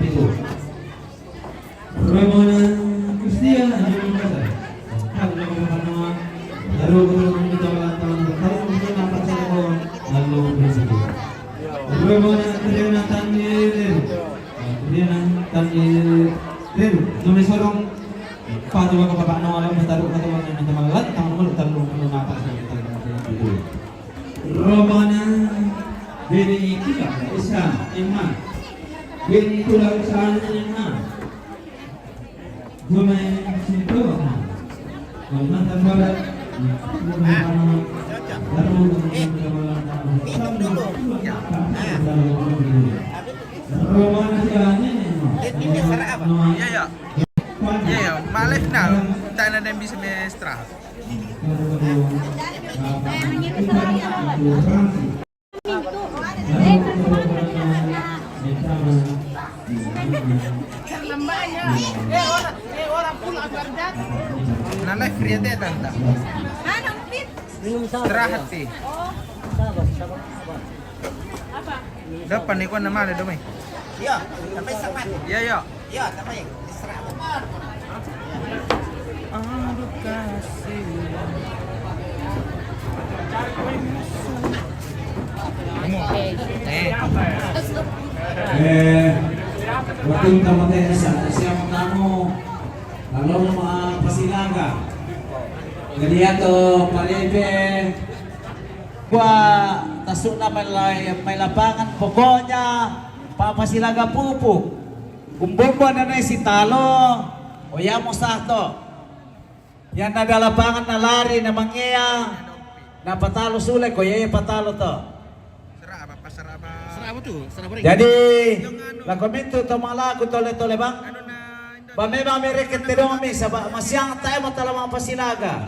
itu. Rombongan Kustia Anjing Kasar. Kalau ketemuan lalu ketemuan di jalan tahun bertahun mungkin apa saja lalu bersih. Rombongan Triana Tanir, Jomel Sorong. Padu bapa bapak nawal taruh ketemuan yang teman lat tahun lalu taruh apa saja itu. Rombongan Beni Ika Islam Iman. Beni Tulang Islam Iman. Jomel situ, Kalimantan Barat, Ya, malef na. Tayo na din semestra. Na life free deh tante. Istirahat sih. Depan nih kau nama ada domai. Iya, sampai sapat. Iya. Iya, sampai istirahat. Aduh kasih. Waktu kamu siapa kamu lalu mga Pasilaga ganyan to palebe gua tasuk na may lapangan pokoknya pa Pasilaga pupuk kumbombo na si Talo o yamo sakto yan na lapangan na lari na mangya na patalo sulit ko yaya patalo to. Jadi lakomento to mga lago tole bang Bameba mereket terumi sabah masyang tayo matalamang Pasilaga.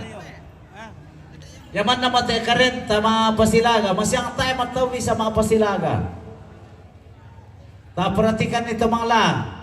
Yaman na matay karen ta mga Pasilaga, masyang tayo matawi sa mga Pasilaga. Taperhatikan ito mga lang.